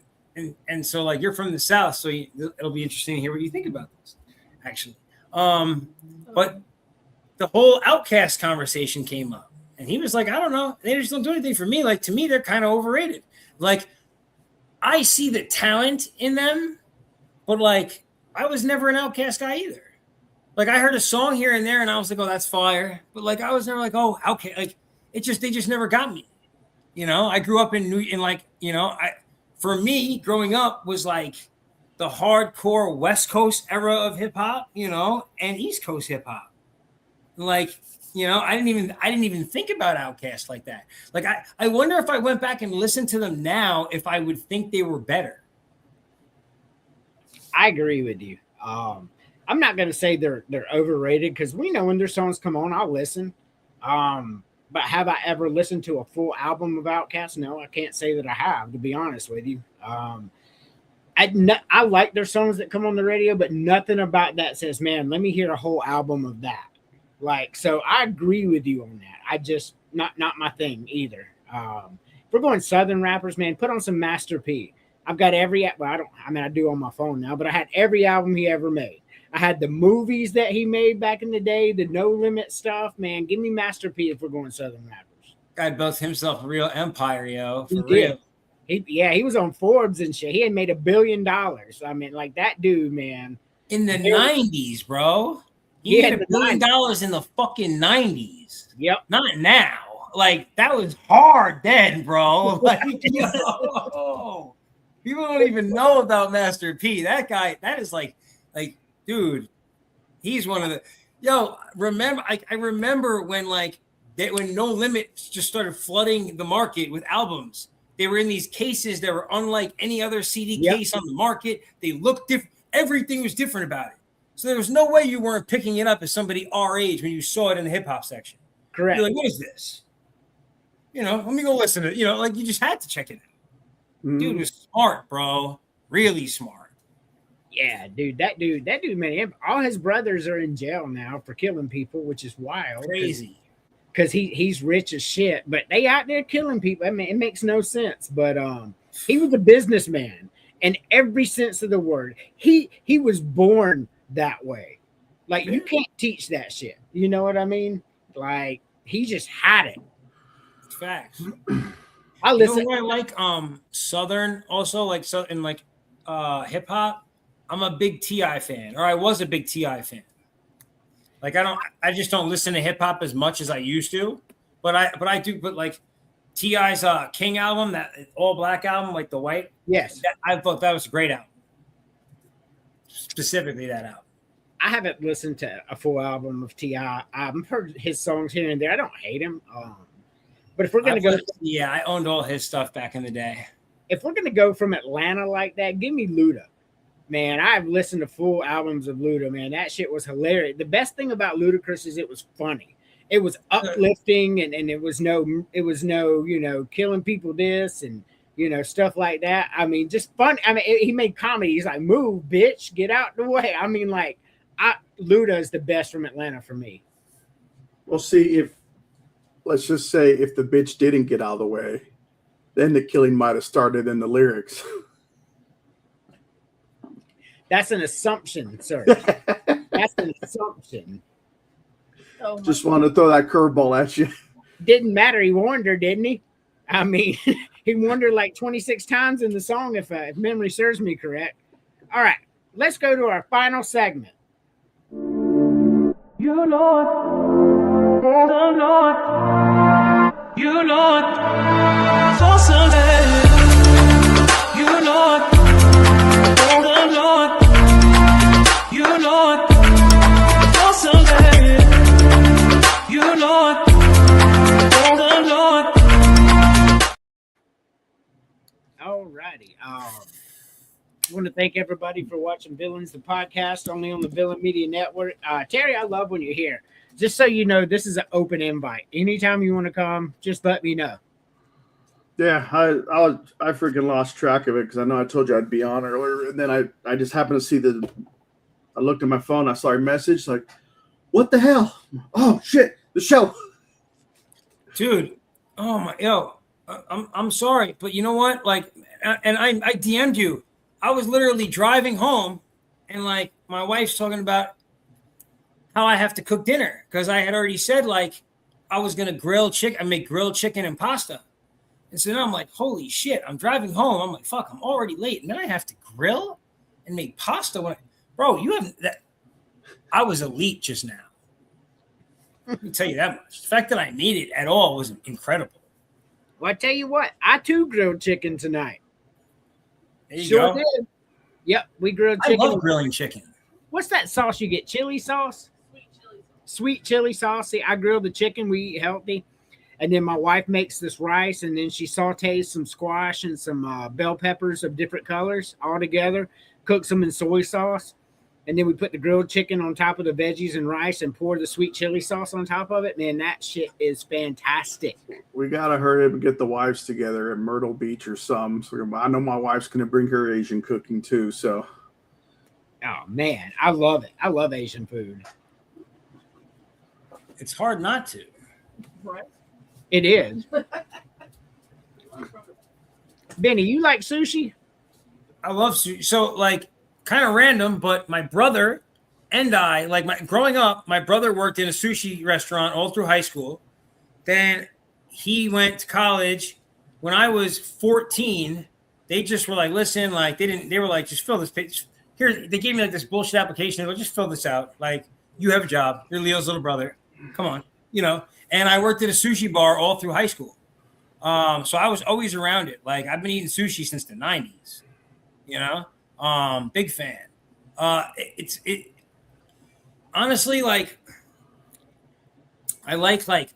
so like you're from the South, so it'll be interesting to hear what you think about this, actually. But the whole Outkast conversation came up, and he was like, I don't know, they just don't do anything for me. Like to me, they're kind of overrated. Like I see the talent in them, but like I was never an Outkast guy either. Like I heard a song here and there, and I was like, "Oh, that's fire," but like I was never like, "Oh, Outkast." Like they just never got me. You know, I grew up for me, growing up was like the hardcore West Coast era of hip hop, you know, and East Coast hip hop. Like, you know, I didn't even think about Outkast like that. Like I wonder if I went back and listened to them now, if I would think they were better. I agree with you. I'm not going to say they're overrated because we know when their songs come on, I'll listen. But have I ever listened to a full album of Outkast? No, I can't say that I have, to be honest with you. I like their songs that come on the radio, but nothing about that says, man, let me hear a whole album of that. Like, so I agree with you on that. I just not my thing either. If we're going Southern rappers, man, put on some Master P. I've got every, well, I do on my phone now, but I had every album he ever made. I had the movies that he made back in the day, the No Limit stuff, man. Give me Master P if we're going Southern rappers. Guy built himself a real empire, yo. For He real. did. He was on Forbes and shit. He had made $1 billion. I mean, like that dude, man. In the 90s, bro. He Yeah, made $1 billion in the fucking 90s. Yep. Not now. Like, that was hard then, bro. Like, yo. People don't even know about Master P. That guy, that is like, dude, he's one of the. Yo, remember? I remember when when No Limit just started flooding the market with albums. They were in these cases that were unlike any other CD case on the market. They looked different. Everything was different about it. So there was no way you weren't picking it up as somebody our age when you saw it in the hip hop section. Correct. You're like, what is this? Let me go listen to it. You just had to check it out. Dude was smart, bro. Really smart. Yeah, dude. That dude, man. All his brothers are in jail now for killing people, which is wild. Crazy. Because he's rich as shit, but they out there killing people. I mean, it makes no sense. But he was a businessman in every sense of the word. He was born that way. Like, you can't teach that shit. You know what I mean? Like, he just had it. Facts. I listen. You know what I like Southern also, like Southern, like hip hop. I'm a big T.I. fan, or I was a big T.I. fan. Like, I just don't listen to hip hop as much as I used to, but I do. But like T.I.'s King album, that all black album, like the white. Yes, I thought that was a great album. Specifically, that album. I haven't listened to a full album of T.I. I've heard his songs here and there. I don't hate him. But if we're gonna go, I owned all his stuff back in the day. If we're gonna go from Atlanta like that, give me Luda. Man, I've listened to full albums of Luda, man. That shit was hilarious. The best thing about Ludacris is it was funny. It was uplifting and it was no, killing people this and, stuff like that. I mean, just fun. I mean, he made comedy. He's like, move, bitch, get out the way. I mean, like, Luda is the best from Atlanta for me. Well, see, let's just say if the bitch didn't get out of the way, then the killing might have started in the lyrics. That's an assumption, sir. That's an assumption. Oh, Just wanted to throw that curveball at you. Didn't matter. He warned her, didn't he? I mean, he warned her like 26 times in the song, if memory serves me correct. All right, let's go to our final segment. You know it. Oh, Lord. You know it. So someday. You know it. Oh, Lord. You know it. So someday. You know it. Oh, Lord. All righty. I want to thank everybody for watching Villains, the podcast, only on the Villain Media Network. Terry, I love when you're here. Just so you know, this is an open invite. Anytime you want to come, just let me know. Yeah, I freaking lost track of it because I know I told you I'd be on earlier, and then I just happened to see I looked at my phone, I saw a message like, what the hell? Oh shit, the show. Dude, oh my, I'm sorry, but you know what? Like, and I DM'd you. I was literally driving home, and like my wife's talking about how I have to cook dinner because I had already said like I was gonna I make grilled chicken and pasta. And so now I'm like, holy shit, I'm driving home. I'm like, fuck, I'm already late. And then I have to grill and make pasta. Bro, you haven't that. I was elite just now. Let me tell you that much. The fact that I made it at all was incredible. Well, I tell you what, I too grilled chicken tonight. There you Sure go. did. Yep, we grilled I chicken. love grilling chicken. What's that sauce you get? Chili sauce? Sweet chili sauce. See, I grilled the chicken. We eat healthy. And then my wife makes this rice, and then she sautés some squash and some bell peppers of different colors all together, cooks them in soy sauce. and then we put the grilled chicken on top of the veggies and rice and pour the sweet chili sauce on top of it. Man, that shit is fantastic. We gotta hurry up and get the wives together at Myrtle Beach or some. So I know my wife's gonna bring her Asian cooking too. So, Oh man, I love it. I love Asian food. It's hard not to. Right. It is. Benny, you like sushi? I love sushi. So, like, kind of random, but my brother and I, like, growing up, my brother worked in a sushi restaurant all through high school. Then he went to college. When I was 14, they just were like, listen, like, they were like, just fill this page. Here, they gave me like this bullshit application. They were like, just fill this out. Like, you have a job. You're Leo's little brother. Come on, And I worked at a sushi bar all through high school. So I was always around it. Like, I've been eating sushi since the 90s, big fan. It honestly, like, I like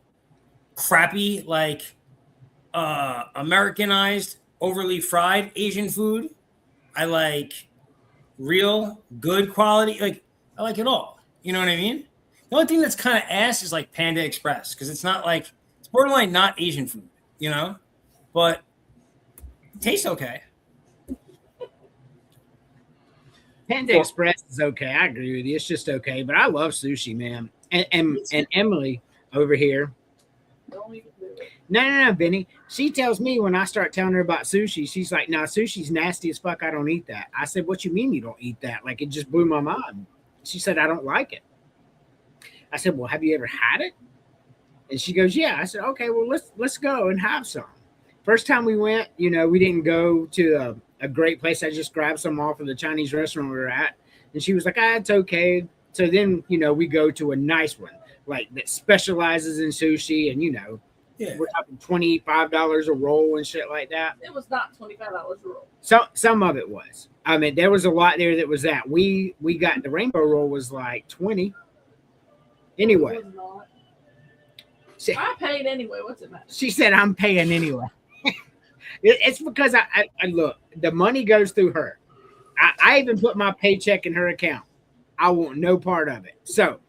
crappy, like, Americanized, overly fried Asian food. I like real good quality. Like, I like it all. You know what I mean? The only thing that's kind of ass is like Panda Express, because it's not like, it's borderline not Asian food, but it tastes okay. Panda Express is okay. I agree with you. It's just okay, but I love sushi, man. And Emily over here. No, Benny. She tells me when I start telling her about sushi, she's like, "No, sushi's nasty as fuck. I don't eat that." I said, "What you mean you don't eat that?" Like, it just blew my mind. She said, "I don't like it." I said, "Well, have you ever had it?" And she goes, "Yeah." I said, "Okay, well, let's go and have some." First time we went, we didn't go to a great place. I just grabbed some off of the Chinese restaurant we were at, and she was like, "It's okay." So then, we go to a nice one, like, that specializes in sushi, and we're talking $25 a roll and shit like that. It was not $25 a roll. So some of it was. I mean, there was a lot there that was that. We got the rainbow roll was like 20. Anyway, It was not. I paid anyway. What's it matter? she said, "I'm paying anyway." It's because I look, the money goes through her. I even put my paycheck in her account. I want no part of it. So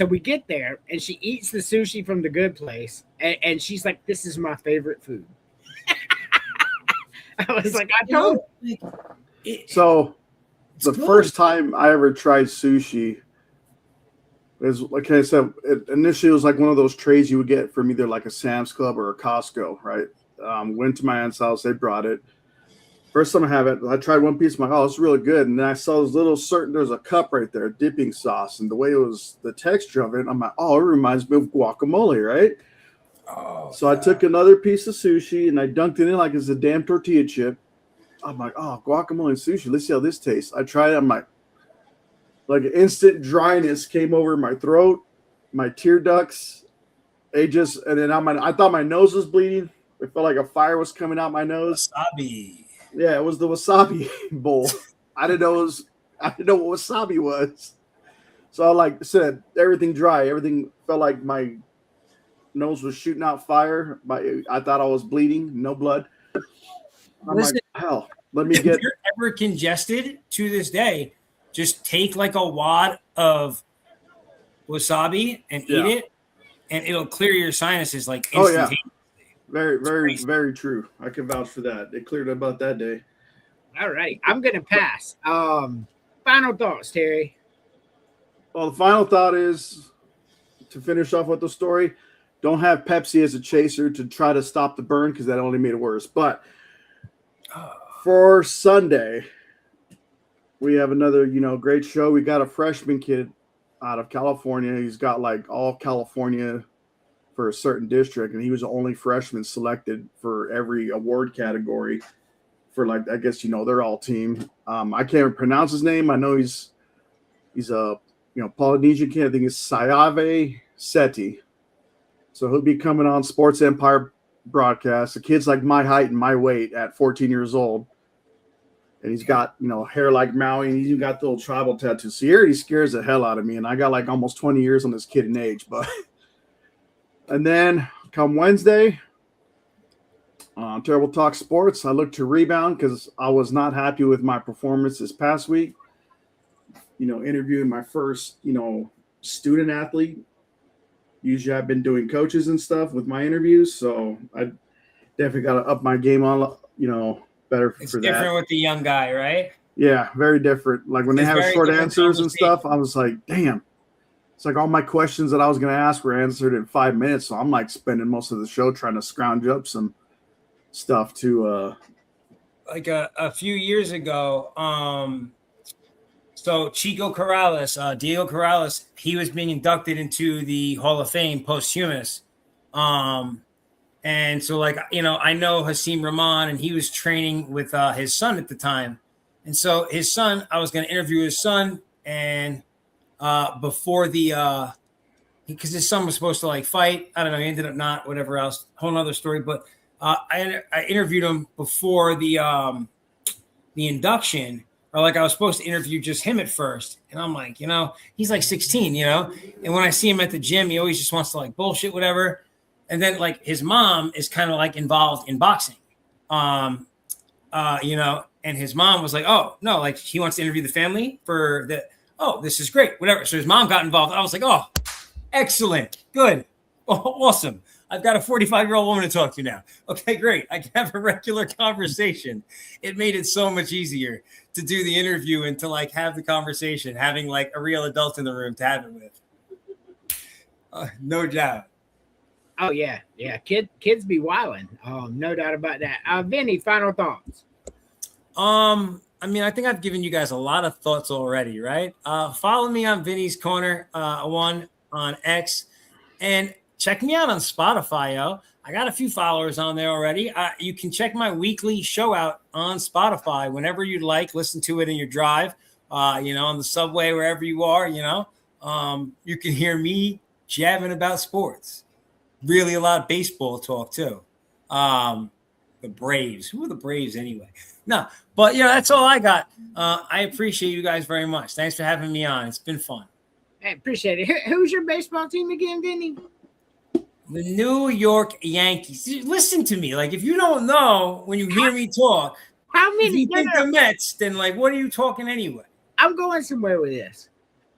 we get there, and she eats the sushi from the good place, and she's like, "This is my favorite food." I was like, "I told you." So the first time I ever tried sushi is, like I said, initially it was like one of those trays you would get from either like a Sam's Club or a Costco, right? Went to my aunt's house, they brought it. First time I have it, I tried one piece, I'm like, "Oh, it's really good." And then I saw this there's a cup right there, dipping sauce, and the way it was, the texture of it, I'm like, "Oh, it reminds me of guacamole," right? Oh, So I took another piece of sushi and I dunked it in like it's a damn tortilla chip. I'm like, "Oh, guacamole and sushi. Let's see how this tastes." I tried it. I'm like an instant dryness came over my throat, my tear ducts. And then I thought my nose was bleeding. It felt like a fire was coming out my nose. Wasabi. Yeah, it was the wasabi bowl. I didn't know what wasabi was. So like I said, everything dry. Everything felt like my nose was shooting out fire. I thought I was bleeding. No blood. I'm Listen, like, hell, let me if get. you're ever congested to this day, just take like a wad of wasabi and eat it, and it'll clear your sinuses like instantaneously. Oh, yeah. Very, very, very true. I can vouch for that. It cleared about that day. All right, I'm gonna pass. Final thoughts, Terry. Well, the final thought is, to finish off with the story, don't have Pepsi as a chaser to try to stop the burn, because that only made it worse. But for Sunday, we have another, great show. We got a freshman kid out of California. He's got like all California for a certain district, and he was the only freshman selected for every award category for, like, I guess, they're all team. I can't pronounce his name. I know he's a Polynesian kid. I think it's Sayave Seti. So he'll be coming on Sports Empire broadcast. The kid's like my height and my weight at 14 years old. And he's got, hair like Maui, and he's even got the little tribal tattoos. So he already scares the hell out of me. And I got like almost 20 years on this kid in age. But and then come Wednesday, Terrible Talk Sports, I look to rebound because I was not happy with my performance this past week. interviewing my first, student athlete. Usually I've been doing coaches and stuff with my interviews, so I definitely got to up my game on, better It's for different that. with the young guy, right? Yeah, very different. Like when they It's have very short different answers and conversation. stuff, I was like, damn. It's like all my questions that I was going to ask were answered in 5 minutes, so I'm like spending most of the show trying to scrounge up some stuff to Like a few years ago, so Chico Corrales, Diego Corrales, he was being inducted into the Hall of Fame posthumous. And so I know Hasim Rahman, and he was training with his son at the time. And so his son, I was going to interview his son, and before the because his son was supposed to fight. I don't know, he ended up not, whatever else, whole nother story. But I interviewed him before the induction, or I was supposed to interview just him at first. And I'm like, he's 16, and when I see him at the gym, he always just wants to bullshit, whatever. And then his mom is kind of involved in boxing, and his mom was like, oh no, he wants to interview the family for the, oh, this is great, whatever. So his mom got involved. I was like, oh, excellent, good, awesome. I've got a 45-year-old woman to talk to now. Okay, great. I can have a regular conversation. It made it so much easier to do the interview and to have the conversation, having a real adult in the room to have it with. No doubt. Oh yeah. Kids be wilding. No doubt about that. Vinny, final thoughts. I think I've given you guys a lot of thoughts already, right? Follow me on Vinny's Corner 1 on X, and check me out on Spotify, yo. I got a few followers on there already. You can check my weekly show out on Spotify whenever you'd like. Listen to it in your drive, on the subway, wherever you are, you can hear me jabbing about sports. Really a lot of baseball talk too. The Braves. Who are the Braves anyway? No, but that's all I got. I appreciate you guys very much. Thanks for having me on. It's been fun. I appreciate it. Who's your baseball team again, Vinny? The New York Yankees. Listen to me. If you don't know when you hear me talk, how many? If you think the Mets, then what are you talking anyway? I'm going somewhere with this.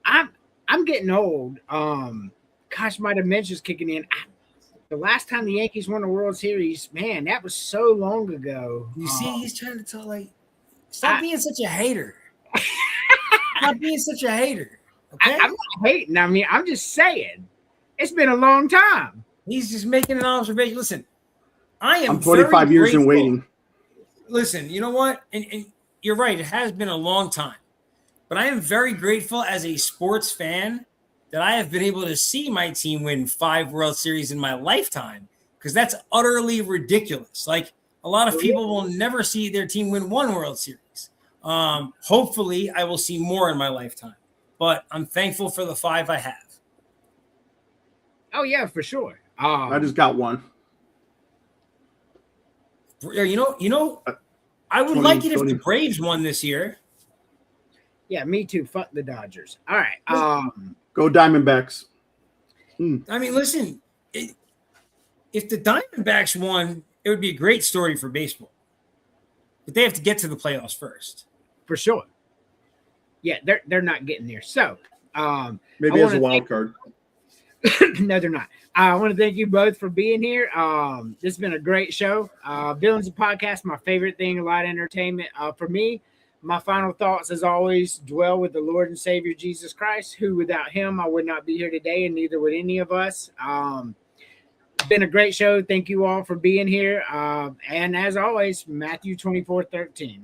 I'm getting old. Gosh, my dementia's kicking in. The last time the Yankees won a World Series, man, that was so long ago. You see, he's trying to tell stop being such a hater. Stop being such a hater. Okay? I'm not hating. I'm just saying it's been a long time. He's just making an observation. Listen, I'm 25 years in waiting. Listen, you know what? And you're right. It has been a long time. But I am very grateful as a sports fan that I have been able to see my team win 5 World Series in my lifetime, because that's utterly ridiculous. A lot of people will never see their team win 1 World Series. Hopefully, I will see more in my lifetime. But I'm thankful for the 5 I have. Oh, yeah, for sure. I just got one. I would like it if the Braves won this year. Yeah, me too. Fuck the Dodgers. All right. Go Diamondbacks. Listen, if the Diamondbacks won, it would be a great story for baseball. But they have to get to the playoffs first. For sure. Yeah, they're not getting there. So, maybe as a wild card. No, they're not. I want to thank you both for being here. This has been a great show. Villains of Podcast, my favorite thing, a lot of entertainment. For me, my final thoughts, as always, dwell with the Lord and Savior Jesus Christ, who without him I would not be here today, and neither would any of us. It's been a great show. Thank you all for being here. And as always, Matthew 24:13.